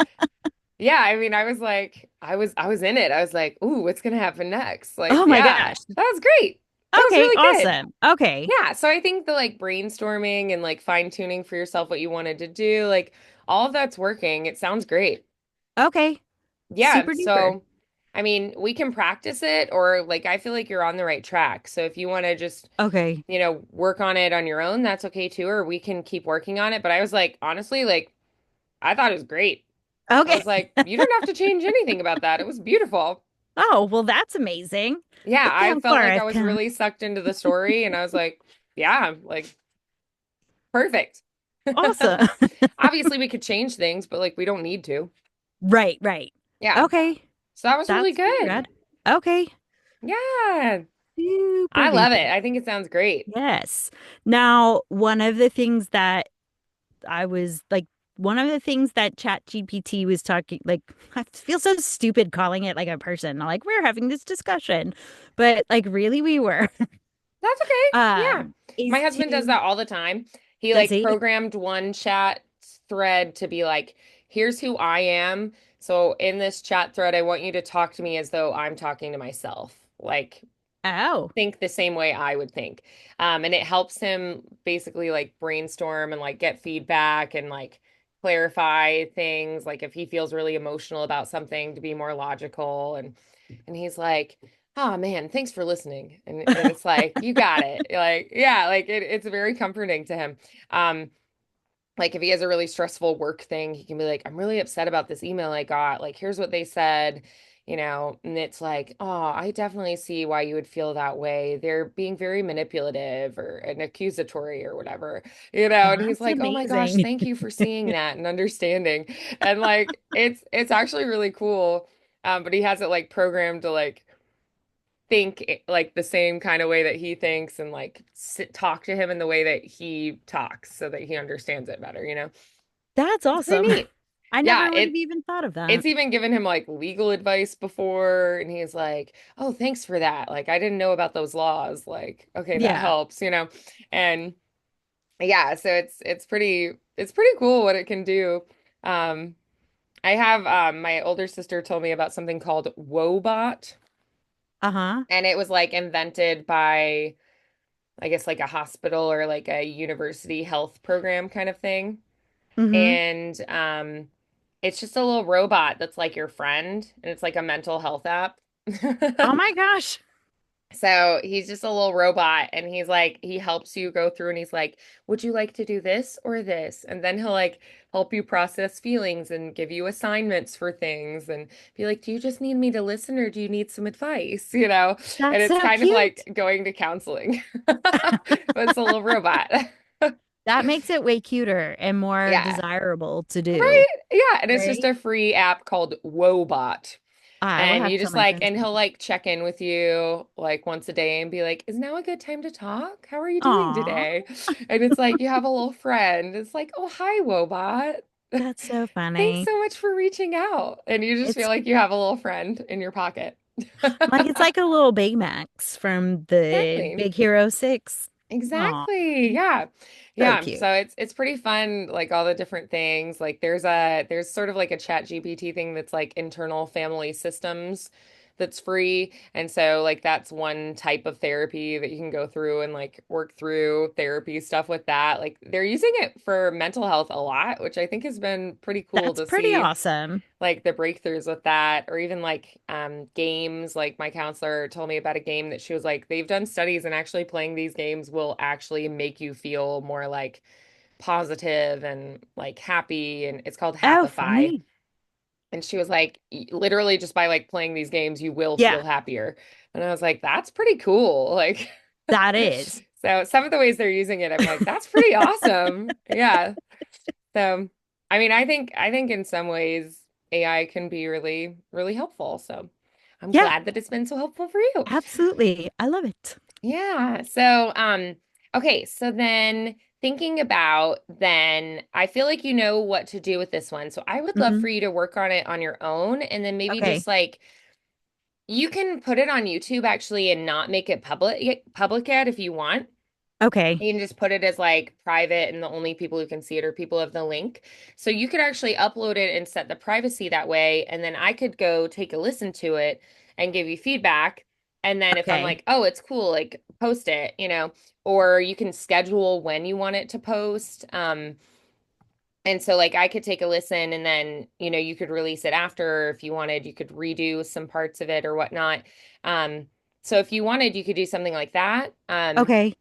yeah, I mean, I was like, I was in it. I was like, ooh, what's gonna happen next? Like, Oh my yeah, gosh. that was great. That was Okay, really good. awesome. Okay. Yeah, so I think the like brainstorming and like fine tuning for yourself what you wanted to do, like all of that's working. It sounds great. Okay. Yeah, Super duper. so I mean, we can practice it or like I feel like you're on the right track. So if you want to just Okay. work on it on your own, that's okay too, or we can keep working on it. But I was like, honestly, like, I thought it was great. I Okay. was like, you don't have to change anything about that. It was beautiful. Oh, well, that's amazing. Yeah, Look I how felt far like I I've was come. really sucked into the story, and I was like, yeah, like, perfect. Awesome. Obviously, we could change things, but like, we don't need to. Right, right. Yeah, Okay. so that was really That's pretty good. rad. Okay. Yeah, Super I love it. duper. I think it sounds great. Yes. Now, one of the things that I was like, one of the things that ChatGPT was talking, like, I feel so stupid calling it like a person. Like, we're having this discussion, but like, really, we were. That's okay. Yeah. My Is husband does to, that all the time. He does like he? programmed one chat thread to be like, here's who I am. So in this chat thread, I want you to talk to me as though I'm talking to myself. Like Oh, think the same way I would think. And it helps him basically like brainstorm and like get feedback and like clarify things. Like if he feels really emotional about something to be more logical. And he's like, oh man, thanks for listening. And it's like, you got it. Like, yeah, like it's very comforting to him. Um, like if he has a really stressful work thing, he can be like, I'm really upset about this email I got. Like, here's what they said, and it's like, oh, I definitely see why you would feel that way. They're being very manipulative or and accusatory or whatever, and he's that's like, oh my gosh, amazing. thank you for seeing that and understanding. And like it's actually really cool. But he has it like programmed to like think like the same kind of way that he thinks and like talk to him in the way that he talks so that he understands it better. That's It's pretty awesome. neat. I Yeah, never would have even thought of that. it's even given him like legal advice before and he's like, "Oh, thanks for that. Like I didn't know about those laws." Like, okay, that Yeah. helps. And yeah, so it's pretty cool what it can do. Um, I have my older sister told me about something called Wobot, Uh-huh. and it was like invented by I guess like a hospital or like a university health program kind of thing. Mm-hmm. And it's just a little robot that's like your friend, and it's like a mental health app. Oh my gosh. So he's just a little robot, and he's like, he helps you go through, and he's like, would you like to do this or this? And then he'll like help you process feelings and give you assignments for things and be like, do you just need me to listen or do you need some advice? And That's it's so kind of cute. like going to counseling, but it's a little robot. That makes it way cuter and more Yeah. desirable to do, Right? Yeah. And it's just right? a free app called Wobot. I will And have you to tell just my like, friends and about he'll this. like check in with you like once a day and be like, is now a good time to talk? How are you doing Aw, today? And it's like you have a little friend. It's like, oh, hi, Wobot. that's so Thanks funny. so much for reaching out. And you just feel It's like you have a little friend in your pocket. it's like a little Baymax from the Exactly. Big Hero 6. Aw, Exactly. Yeah. so Yeah. cute. So it's pretty fun, like all the different things. Like there's sort of like a chat GPT thing that's like internal family systems that's free. And so like that's one type of therapy that you can go through and like work through therapy stuff with that. Like they're using it for mental health a lot, which I think has been pretty cool That's to pretty see awesome. like the breakthroughs with that, or even like games. Like my counselor told me about a game that she was like, they've done studies and actually playing these games will actually make you feel more like positive and like happy, and it's called Oh, Happify. funny. And she was like, literally just by like playing these games you will Yeah, feel happier. And I was like, that's pretty cool. Like that is. so some of the ways they're using it, I'm like, that's pretty awesome. Yeah. So, I mean, I think in some ways AI can be really, really helpful. So, I'm Yeah, glad that it's been so helpful for you. absolutely. I love it. Yeah. So, okay, so then thinking about then I feel like you know what to do with this one. So, I would love Hmm. for you to work on it on your own and then maybe Okay. just like you can put it on YouTube actually and not make it public yet if you want. Okay. You can just put it as like private, and the only people who can see it are people of the link. So you could actually upload it and set the privacy that way. And then I could go take a listen to it and give you feedback. And then if I'm Okay. like, oh, it's cool, like post it. Or you can schedule when you want it to post. And so like I could take a listen and then you could release it after, or if you wanted, you could redo some parts of it or whatnot. Um, so if you wanted, you could do something like that. Okay.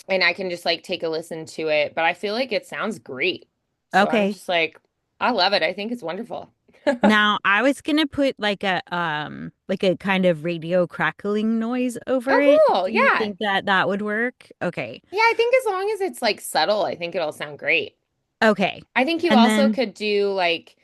And I can just like take a listen to it. But I feel like it sounds great. So I'm Okay. just like, I love it. I think it's wonderful. Now, I was gonna put like a kind of radio crackling noise over Oh, it. cool. Do you Yeah. think that that would work? Okay. Yeah, I think as long as it's like subtle, I think it'll sound great. Okay. I think you And also then could do like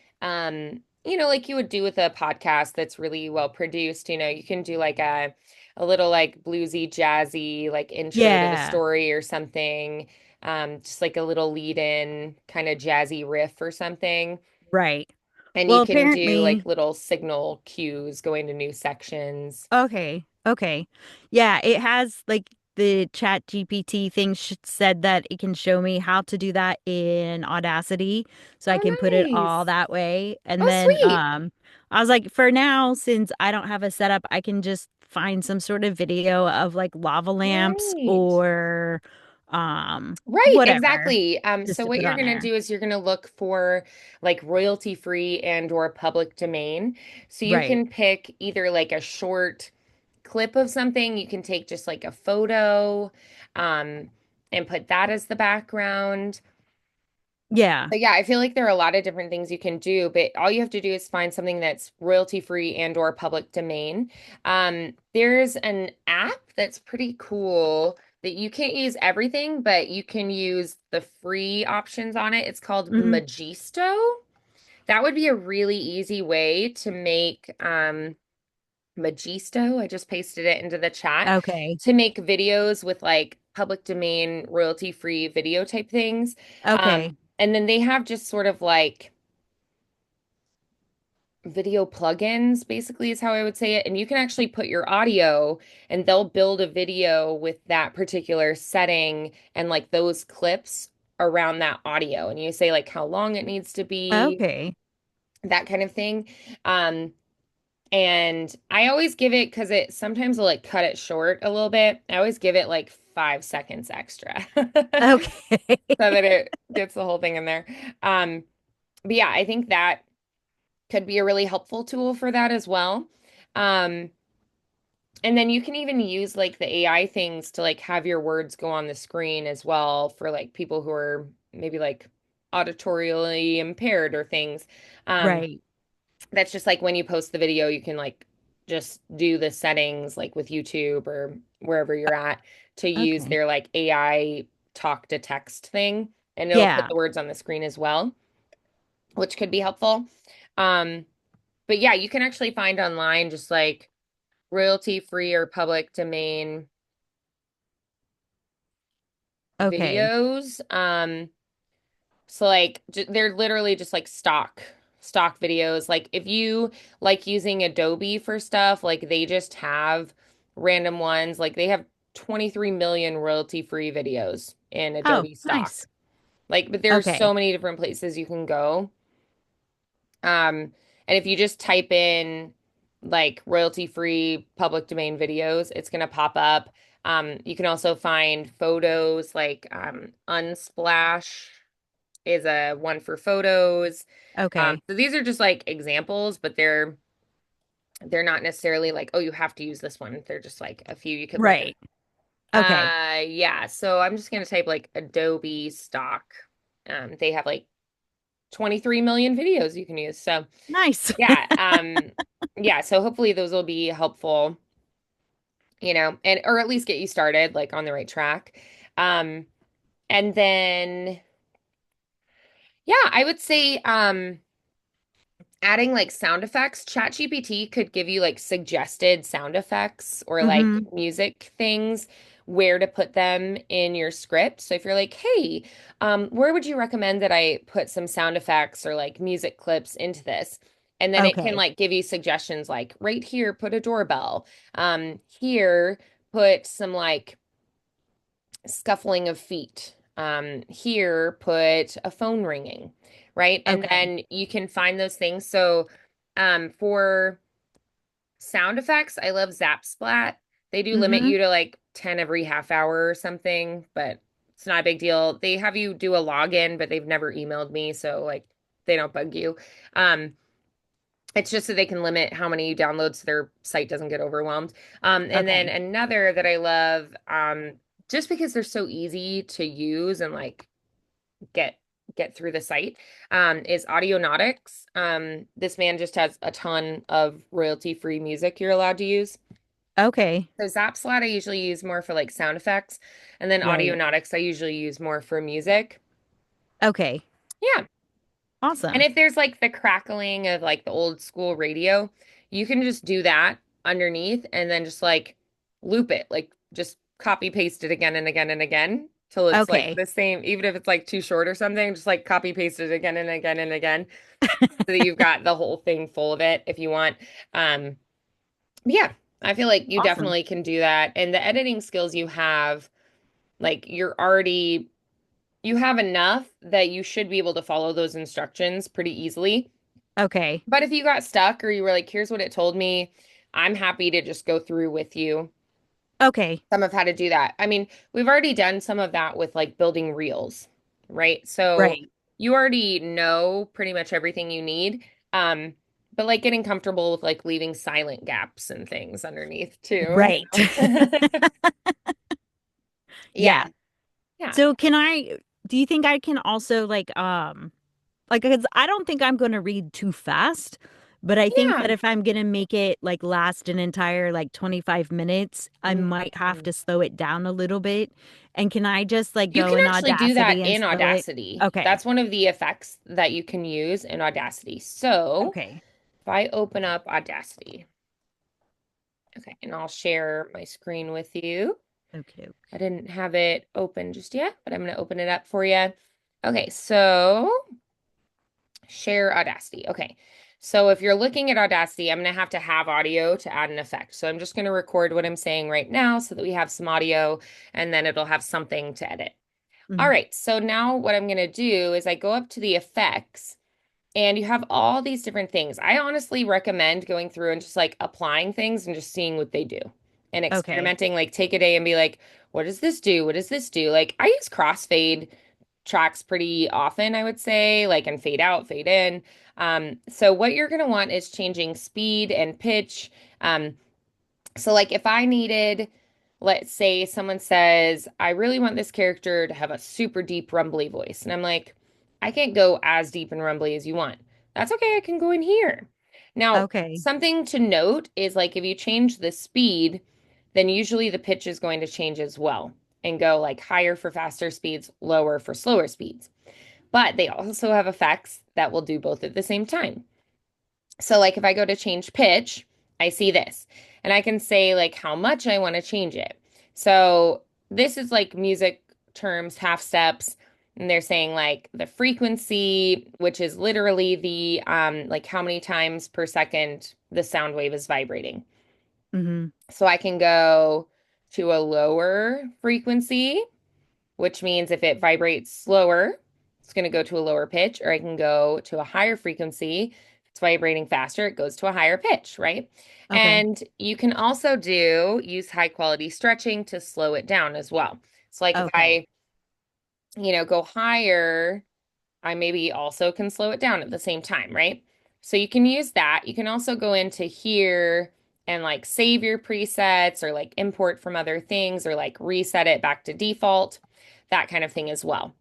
you would do with a podcast that's really well produced. You can do like a little like bluesy, jazzy, like intro to the yeah, story or something. Just like a little lead in kind of jazzy riff or something. right. And you Well, can do like apparently, little signal cues going to new sections. okay. Okay. Yeah, it has like the chat GPT thing sh said that it can show me how to do that in Audacity so I Oh, can put it all nice. that way. And Oh, then sweet. I was like, for now, since I don't have a setup, I can just find some sort of video of like lava lamps Right. or Right, whatever exactly. just So to what put you're on gonna there. do is you're gonna look for like royalty free and or public domain. So you Right. can pick either like a short clip of something. You can take just like a photo, um, and put that as the background. Yeah. But yeah, I feel like there are a lot of different things you can do, but all you have to do is find something that's royalty free and or public domain. There's an app that's pretty cool that you can't use everything, but you can use the free options on it. It's called Hmm. Magisto. That would be a really easy way to make Magisto. I just pasted it into the chat Okay. to make videos with like public domain royalty free video type things. Okay. And then they have just sort of like video plugins, basically, is how I would say it. And you can actually put your audio and they'll build a video with that particular setting and like those clips around that audio. And you say like how long it needs to be, Okay. that kind of thing. Um, and I always give it because it sometimes will like cut it short a little bit. I always give it like 5 seconds extra Okay. so that it gets the whole thing in there. Um, but yeah, I think that could be a really helpful tool for that as well. Um, and then you can even use like the AI things to like have your words go on the screen as well for like people who are maybe like auditorially impaired or things. Um, Right. that's just like when you post the video, you can like just do the settings like with YouTube or wherever you're at to use Okay. their like AI talk to text thing, and it'll put Yeah. the words on the screen as well, which could be helpful. Um, but yeah, you can actually find online just like royalty free or public domain Okay. videos. So like they're literally just like stock videos. Like if you like using Adobe for stuff, like they just have random ones. Like they have 23 million royalty free videos in Oh, Adobe stock. nice. Like, but there's Okay. so many different places you can go. And if you just type in like royalty-free public domain videos, it's gonna pop up. You can also find photos like Unsplash is a one for photos. Okay. So these are just like examples, but they're not necessarily like, oh, you have to use this one. They're just like a few you could look at. Right. Okay. Yeah, so I'm just gonna type like Adobe stock. They have like 23 million videos you can use. So Nice. yeah, yeah, so hopefully those will be helpful, and or at least get you started like on the right track. Um, and then yeah, I would say adding like sound effects. ChatGPT could give you like suggested sound effects or like Hmm. music things where to put them in your script. So if you're like, hey, where would you recommend that I put some sound effects or like music clips into this? And then it can Okay. like give you suggestions like right here, put a doorbell. Here, put some like scuffling of feet. Here, put a phone ringing, right? And Okay. then you can find those things. So, for sound effects, I love Zap Splat. They do limit Hmm. you to like 10 every half hour or something, but it's not a big deal. They have you do a login, but they've never emailed me, so like they don't bug you. Um, it's just so they can limit how many you download so their site doesn't get overwhelmed. And then Okay. another that I love, just because they're so easy to use and like get get through the site, is Audionautics. This man just has a ton of royalty-free music you're allowed to use. Okay. So Zapslat I usually use more for like sound effects, and then Right. Audionautics I usually use more for music. Okay. Yeah. And Awesome. if there's like the crackling of like the old school radio, you can just do that underneath and then just like loop it, like just copy paste it again and again and again till it's like Okay. the same, even if it's like too short or something, just like copy paste it again and again and again so that you've got the whole thing full of it if you want. Um, but yeah, I feel like you Awesome. definitely can do that. And the editing skills you have, like you have enough that you should be able to follow those instructions pretty easily. Okay. But if you got stuck or you were like, here's what it told me, I'm happy to just go through with you Okay. some of how to do that. I mean, we've already done some of that with like building reels, right? So Right. you already know pretty much everything you need. Um, but like getting comfortable with like leaving silent gaps and things underneath too. Right. Yeah. Yeah. Yeah. So do you think I can also like, 'cause I don't think I'm going to read too fast, but I think that Yeah. if I'm going to make it like last an entire like 25 minutes, I might have Mhm. to slow it down a little bit. And can I just like You go can in actually do that Audacity and in slow it? Audacity. Okay. That's one of the effects that you can use in Audacity. So Okay. if I open up Audacity, okay, and I'll share my screen with you. Okay. I didn't have it open just yet, but I'm going to open it up for you. Okay, so share Audacity. Okay, So if you're looking at Audacity, I'm going to have audio to add an effect. So I'm just going to record what I'm saying right now so that we have some audio and then it'll have something to edit. All Hmm. right. So now what I'm going to do is I go up to the effects and you have all these different things. I honestly recommend going through and just like applying things and just seeing what they do and Okay. experimenting. Like take a day and be like, what does this do? What does this do? Like I use crossfade tracks pretty often, I would say, like and fade out, fade in. So what you're going to want is changing speed and pitch. Um, so like if I needed, let's say someone says, I really want this character to have a super deep rumbly voice. And I'm like, I can't go as deep and rumbly as you want. That's okay, I can go in here. Now, Okay. something to note is like if you change the speed, then usually the pitch is going to change as well and go like higher for faster speeds, lower for slower speeds. But they also have effects that will do both at the same time. So like if I go to change pitch, I see this and I can say like how much I want to change it. So this is like music terms, half steps, and they're saying like the frequency, which is literally the like how many times per second the sound wave is vibrating. Hmm. So I can go to a lower frequency, which means if it vibrates slower, it's going to go to a lower pitch, or I can go to a higher frequency. If it's vibrating faster, it goes to a higher pitch, right? Okay. And you can also use high quality stretching to slow it down as well. So like if Okay. I, go higher, I maybe also can slow it down at the same time, right? So you can use that. You can also go into here and like save your presets or like import from other things or like reset it back to default, that kind of thing as well.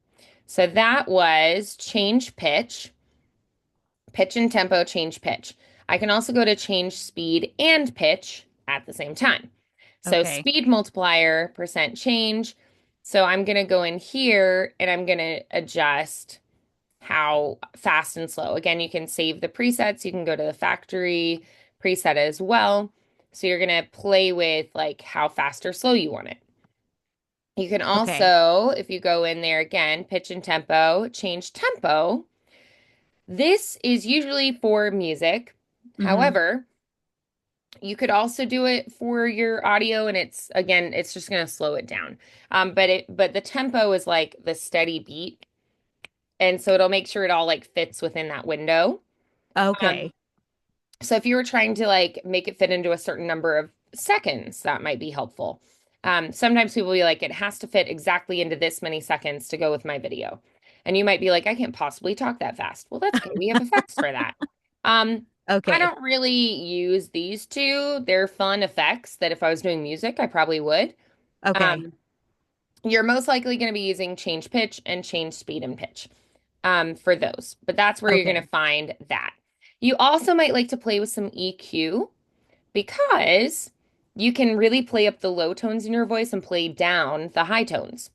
So that was change pitch, pitch and tempo, change pitch. I can also go to change speed and pitch at the same time. So Okay. speed multiplier, percent change. So I'm going to go in here and I'm going to adjust how fast and slow. Again, you can save the presets. You can go to the factory preset as well. So you're going to play with like how fast or slow you want it. You can Okay. also, if you go in there again, pitch and tempo, change tempo. This is usually for music. Hmm. However, you could also do it for your audio and it's again, it's just going to slow it down. But the tempo is like the steady beat. And so it'll make sure it all like fits within that window. Um, Okay. so if you were trying to like make it fit into a certain number of seconds, that might be helpful. Sometimes people will be like, it has to fit exactly into this many seconds to go with my video. And you might be like, I can't possibly talk that fast. Well, that's okay. We have effects for that. Um, I Okay. don't really use these two. They're fun effects that if I was doing music, I probably would. Okay. Um, you're most likely going to be using change pitch and change speed and pitch for those, but that's where you're going to Okay. find that. You also might like to play with some EQ because you can really play up the low tones in your voice and play down the high tones.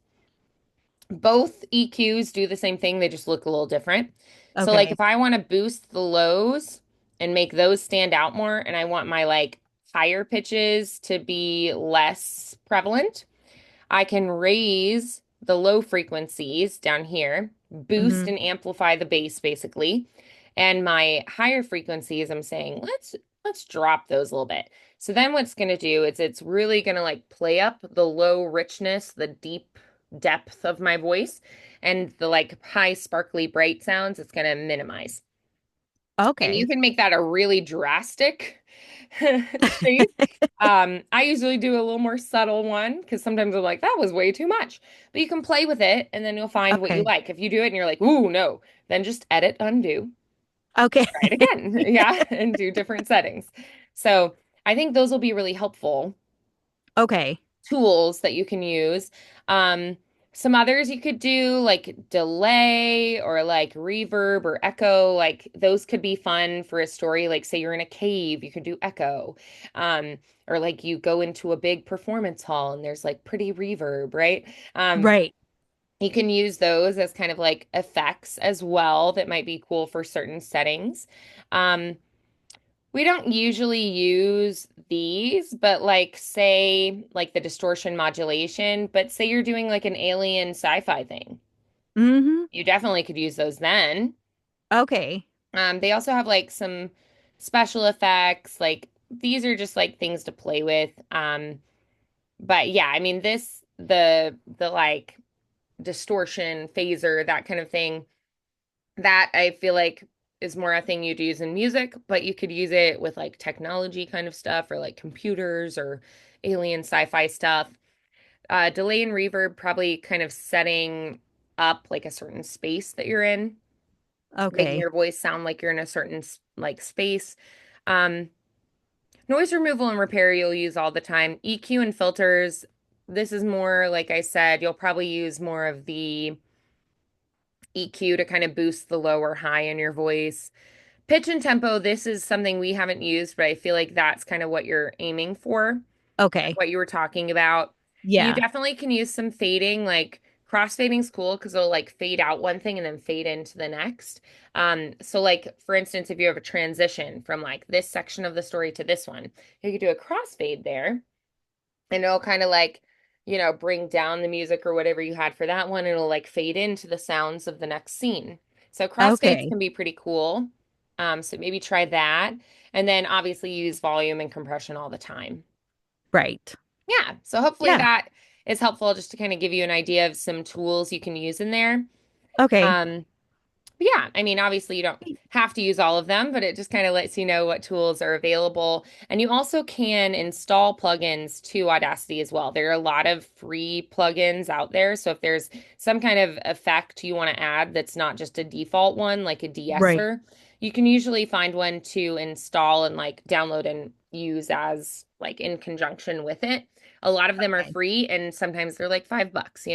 Both EQs do the same thing, they just look a little different. So, like, Okay. if I want to boost the lows and make those stand out more, and I want my like higher pitches to be less prevalent, I can raise the low frequencies down here, boost Hmm. and amplify the bass basically. And my higher frequencies, I'm saying, let's drop those a little bit. So then what's going to do is it's really going to like play up the low richness, the deep depth of my voice and the like high sparkly bright sounds, it's going to minimize. And you Okay. can make that a really drastic change. I usually do a little more subtle one because sometimes I'm like, that was way too much. But you can play with it and then you'll find what you Okay. like. If you do it and you're like, ooh, no, then just edit, undo, Okay. try it again. Yeah, and do different settings. So I think those will be really helpful Okay. tools that you can use. Um, some others you could do like delay or like reverb or echo, like those could be fun for a story. Like say you're in a cave, you could do echo. Um, or like you go into a big performance hall and there's like pretty reverb, right? Um, Right. you can use those as kind of like effects as well that might be cool for certain settings. Um, we don't usually use these, but like say like the distortion modulation, but say you're doing like an alien sci-fi thing. Hmm. You definitely could use those then. Okay. They also have like some special effects. Like these are just like things to play with. But yeah, I mean the like distortion, phaser, that kind of thing, that I feel like is more a thing you'd use in music, but you could use it with like technology kind of stuff or like computers or alien sci-fi stuff. Delay and reverb, probably kind of setting up like a certain space that you're in, making Okay. your voice sound like you're in a certain like space. Um, Noise removal and repair you'll use all the time. EQ and filters, this is more, like I said, you'll probably use more of the EQ to kind of boost the low or high in your voice. Pitch and tempo, this is something we haven't used, but I feel like that's kind of what you're aiming for, like Okay. what you were talking about. You Yeah. definitely can use some fading, like crossfading's cool because it'll like fade out one thing and then fade into the next. So like for instance, if you have a transition from like this section of the story to this one, you could do a crossfade there and it'll kind of like, bring down the music or whatever you had for that one. It'll like fade into the sounds of the next scene. So crossfades Okay. can be pretty cool. So maybe try that. And then obviously use volume and compression all the time. Right. Yeah. So hopefully Yeah. that is helpful just to kind of give you an idea of some tools you can use in there. Okay. Um, yeah, I mean, obviously you don't have to use all of them, but it just kind of lets you know what tools are available. And you also can install plugins to Audacity as well. There are a lot of free plugins out there. So if there's some kind of effect you want to add that's not just a default one, like a Right. de-esser, you can usually find one to install and like download and use as like in conjunction with it. A lot of them are Okay. free and sometimes they're like $5.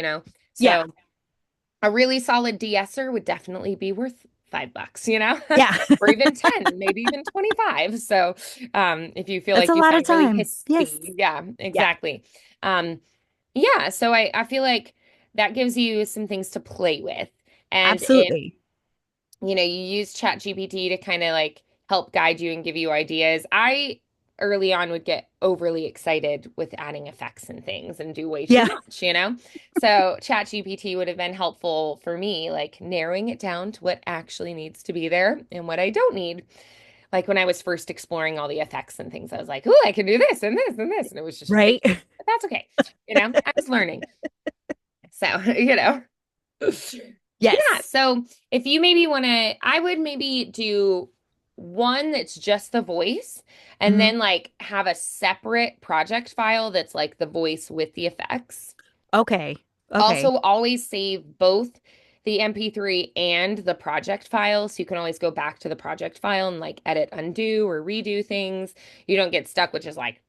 Yeah. So a really solid de-esser would definitely be worth $5, Yeah. or even 10, maybe even 25. So, if you feel That's like a you lot of sound really time. Yes. hispy, yeah, Yeah. exactly. Um, yeah, so I feel like that gives you some things to play with. And if Absolutely. you use ChatGPT to kind of like help guide you and give you ideas. I early on would get overly excited with adding effects and things and do way too Yeah. much. So ChatGPT would have been helpful for me, like narrowing it down to what actually needs to be there and what I don't need. Like when I was first exploring all the effects and things, I was like, "Ooh, I can do this and this and this," and it was just Right. crazy. But that's okay. I was learning. So, Yeah, Yes. so if you maybe want to, I would maybe do one that's just the voice and Hmm. then like have a separate project file that's like the voice with the effects. Okay. Okay. Also, always save both the MP3 and the project file. So you can always go back to the project file and like edit, undo, or redo things. You don't get stuck, which is like,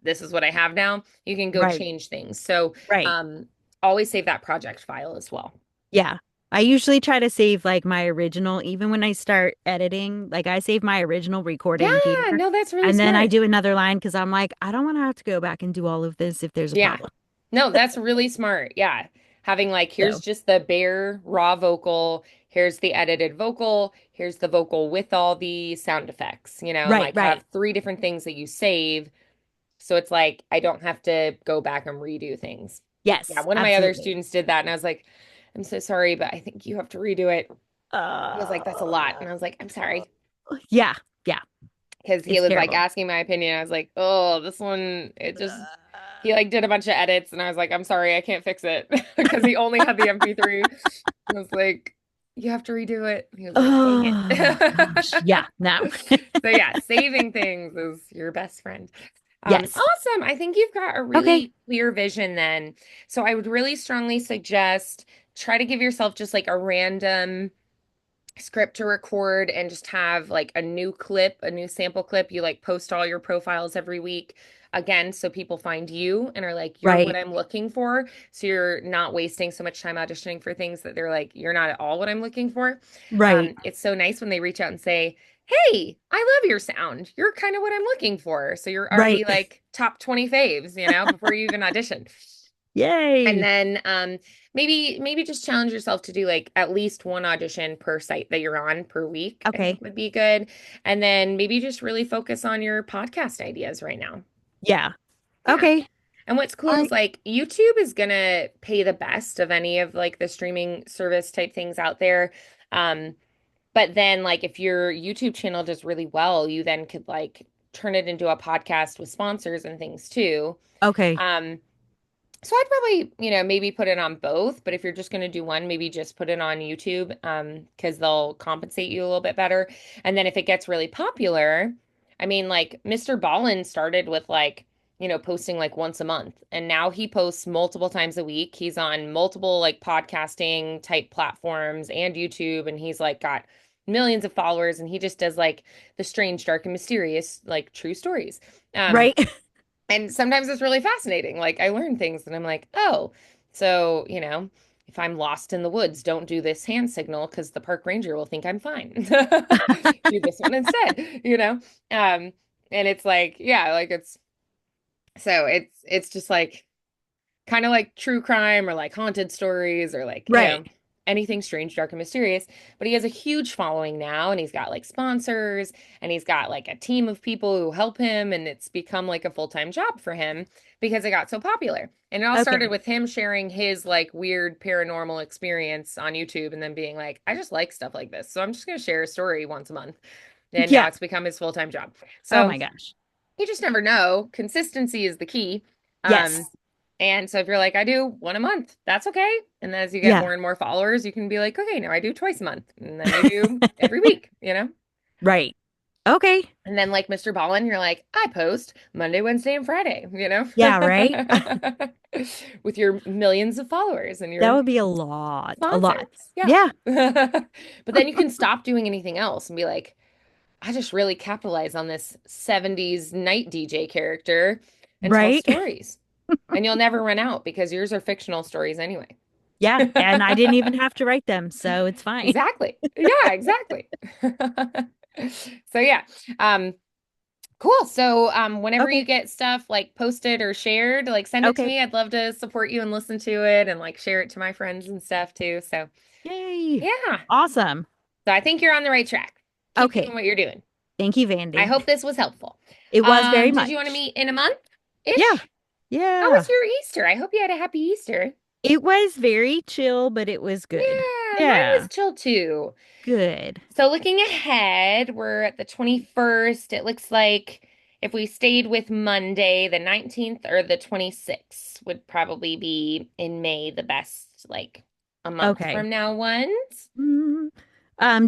this is what I have now. You can go Right. change things. So Right. um, always save that project file as well. Yeah. I usually try to save like my original, even when I start editing, like I save my original recording Yeah, here no, that's really and then I smart. do another line because I'm like, I don't want to have to go back and do all of this if there's a Yeah. problem. No, that's really smart. Yeah. Having like, here's So, just the bare raw vocal, here's the edited vocal, here's the vocal with all the sound effects, and right, like right. have three different things that you save. So it's like, I don't have to go back and redo things. Yeah. Yes, One of my other absolutely. students did that and I was like, I'm so sorry, but I think you have to redo it. He was like, that's a lot. Uh, And I was like, I'm sorry. yeah, yeah. Because he It's was like terrible. asking my opinion. I was like, oh, this one, it just, he Uh, like did a bunch of edits and I was like, I'm sorry, I can't fix it because he only had the MP3. I was like, you have to redo it. He was like, dang oh gosh. it. Yeah, no. So yeah, saving things is your best friend. Yes. Awesome. I think you've got a Okay. really clear vision then. So I would really strongly suggest try to give yourself just like a random script to record and just have like a new clip, a new sample clip. You like post all your profiles every week. Again, so people find you and are like, you're what Right. I'm looking for. So you're not wasting so much time auditioning for things that they're like, you're not at all what I'm looking for. Right. It's so nice when they reach out and say, hey, I love your sound. You're kind of what I'm looking for. So you're already Right. like top 20 faves, before you even audition. And Yay. then maybe just challenge yourself to do like at least one audition per site that you're on per week, I think Okay. would be good. And then maybe just really focus on your podcast ideas right now. Yeah. Yeah. Okay. And what's All cool is right. like YouTube is gonna pay the best of any of like the streaming service type things out there. Um, But then like if your YouTube channel does really well, you then could like turn it into a podcast with sponsors and things too. Okay. Um, so I'd probably, maybe put it on both, but if you're just going to do one, maybe just put it on YouTube, because they'll compensate you a little bit better. And then if it gets really popular, I mean, like Mr. Ballin started with like, posting like once a month, and now he posts multiple times a week. He's on multiple like podcasting type platforms and YouTube, and he's like got millions of followers, and he just does like the strange, dark, and mysterious, like true stories. Um, Right. and sometimes it's really fascinating. Like I learn things and I'm like, oh, so, if I'm lost in the woods, don't do this hand signal because the park ranger will think I'm fine. Do this one instead. And it's like, yeah, like it's just like kind of like true crime or like haunted stories or like, Right. anything strange, dark, and mysterious. But he has a huge following now, and he's got like sponsors, and he's got like a team of people who help him, and it's become like a full-time job for him because it got so popular. And it all started Okay. with him sharing his like weird paranormal experience on YouTube and then being like, I just like stuff like this. So I'm just going to share a story once a month. And now Yeah. it's become his full-time job. Oh So my gosh. you just never know. Consistency is the key. Um, Yes. and so if you're like, I do one a month, that's okay. And then as you get Yeah. more and more followers, you can be like, okay, now I do twice a month. And then you do every week. Right. Okay. And then like Mr. Ballin, you're like, I post Monday, Wednesday, and Friday. Yeah, right. With your millions of followers and That your would be a lot. A lot. sponsors. Yeah. Yeah. But then you can stop doing anything else and be like, I just really capitalize on this 70s night DJ character and tell Right. stories. And you'll never run out because yours are fictional stories anyway. Yeah. And I didn't even have to write them, so it's fine. Exactly. Yeah, exactly. So yeah. Um, cool. So whenever you Okay. get stuff like posted or shared, like send it to Okay. me. I'd love to support you and listen to it and like share it to my friends and stuff too. So Yay. yeah. Awesome. So I think you're on the right track. Keep doing Okay. what you're doing. Thank you, I Vandy. hope this was helpful. It was very Did you want to much. meet in a month Yeah. ish? How was Yeah. your Easter? I hope you had a happy Easter. It was very chill, but it was good. Yeah, mine was Yeah. chill too. Good. So looking ahead, we're at the 21st. It looks like if we stayed with Monday, the 19th or the 26th would probably be in May the best, like a month Okay. from now ones. Mm.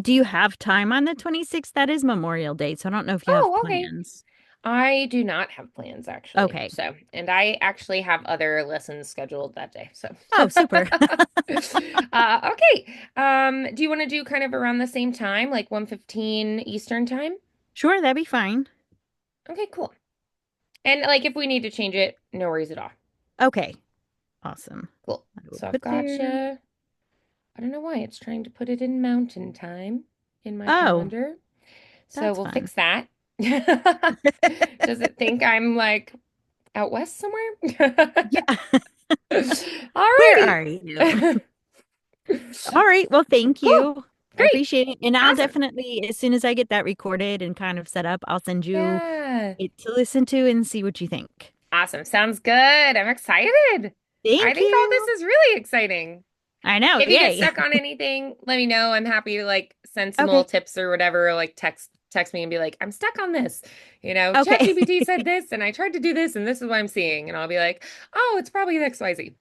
Do you have time on the 26th? That is Memorial Day, so I don't know if you have Oh, okay. plans. I do not have plans actually. Okay. So, and I actually have other lessons scheduled that day. So, Oh, super. okay. Do you want to do kind of around the same time, like 1:15 Eastern time? Sure, that'd be fine. Okay, cool. And like if we need to change it, no worries at all. Okay. Awesome. Cool. I will So I've put got there. you. I don't know why it's trying to put it in mountain time in my Oh, calendar. So that's we'll fun. fix that. Does it think I'm like out west somewhere? Yeah. Where Alrighty. are you? All right. Well, thank Cool. you. I Great. appreciate it. And I'll Awesome. definitely, as soon as I get that recorded and kind of set up, I'll send you Yeah. it to listen to and see what you think. Awesome. Sounds good. I'm excited. I Thank think all this you. is really exciting. I know. If you get Yay. stuck on anything, let me know. I'm happy to like send some little Okay. tips or whatever, or like text me and be like, I'm stuck on this. Okay. ChatGPT said this and I tried to do this and this is what I'm seeing. And I'll be like, oh, it's probably XYZ.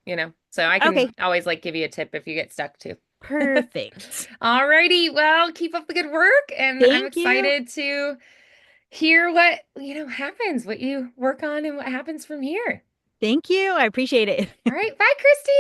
So I can Okay. always like give you a tip if you get stuck too. Perfect. Alrighty, well, keep up the good work and I'm Thank you. excited to hear what, happens, what you work on and what happens from here. Thank you. I appreciate it. All right, bye, Christy.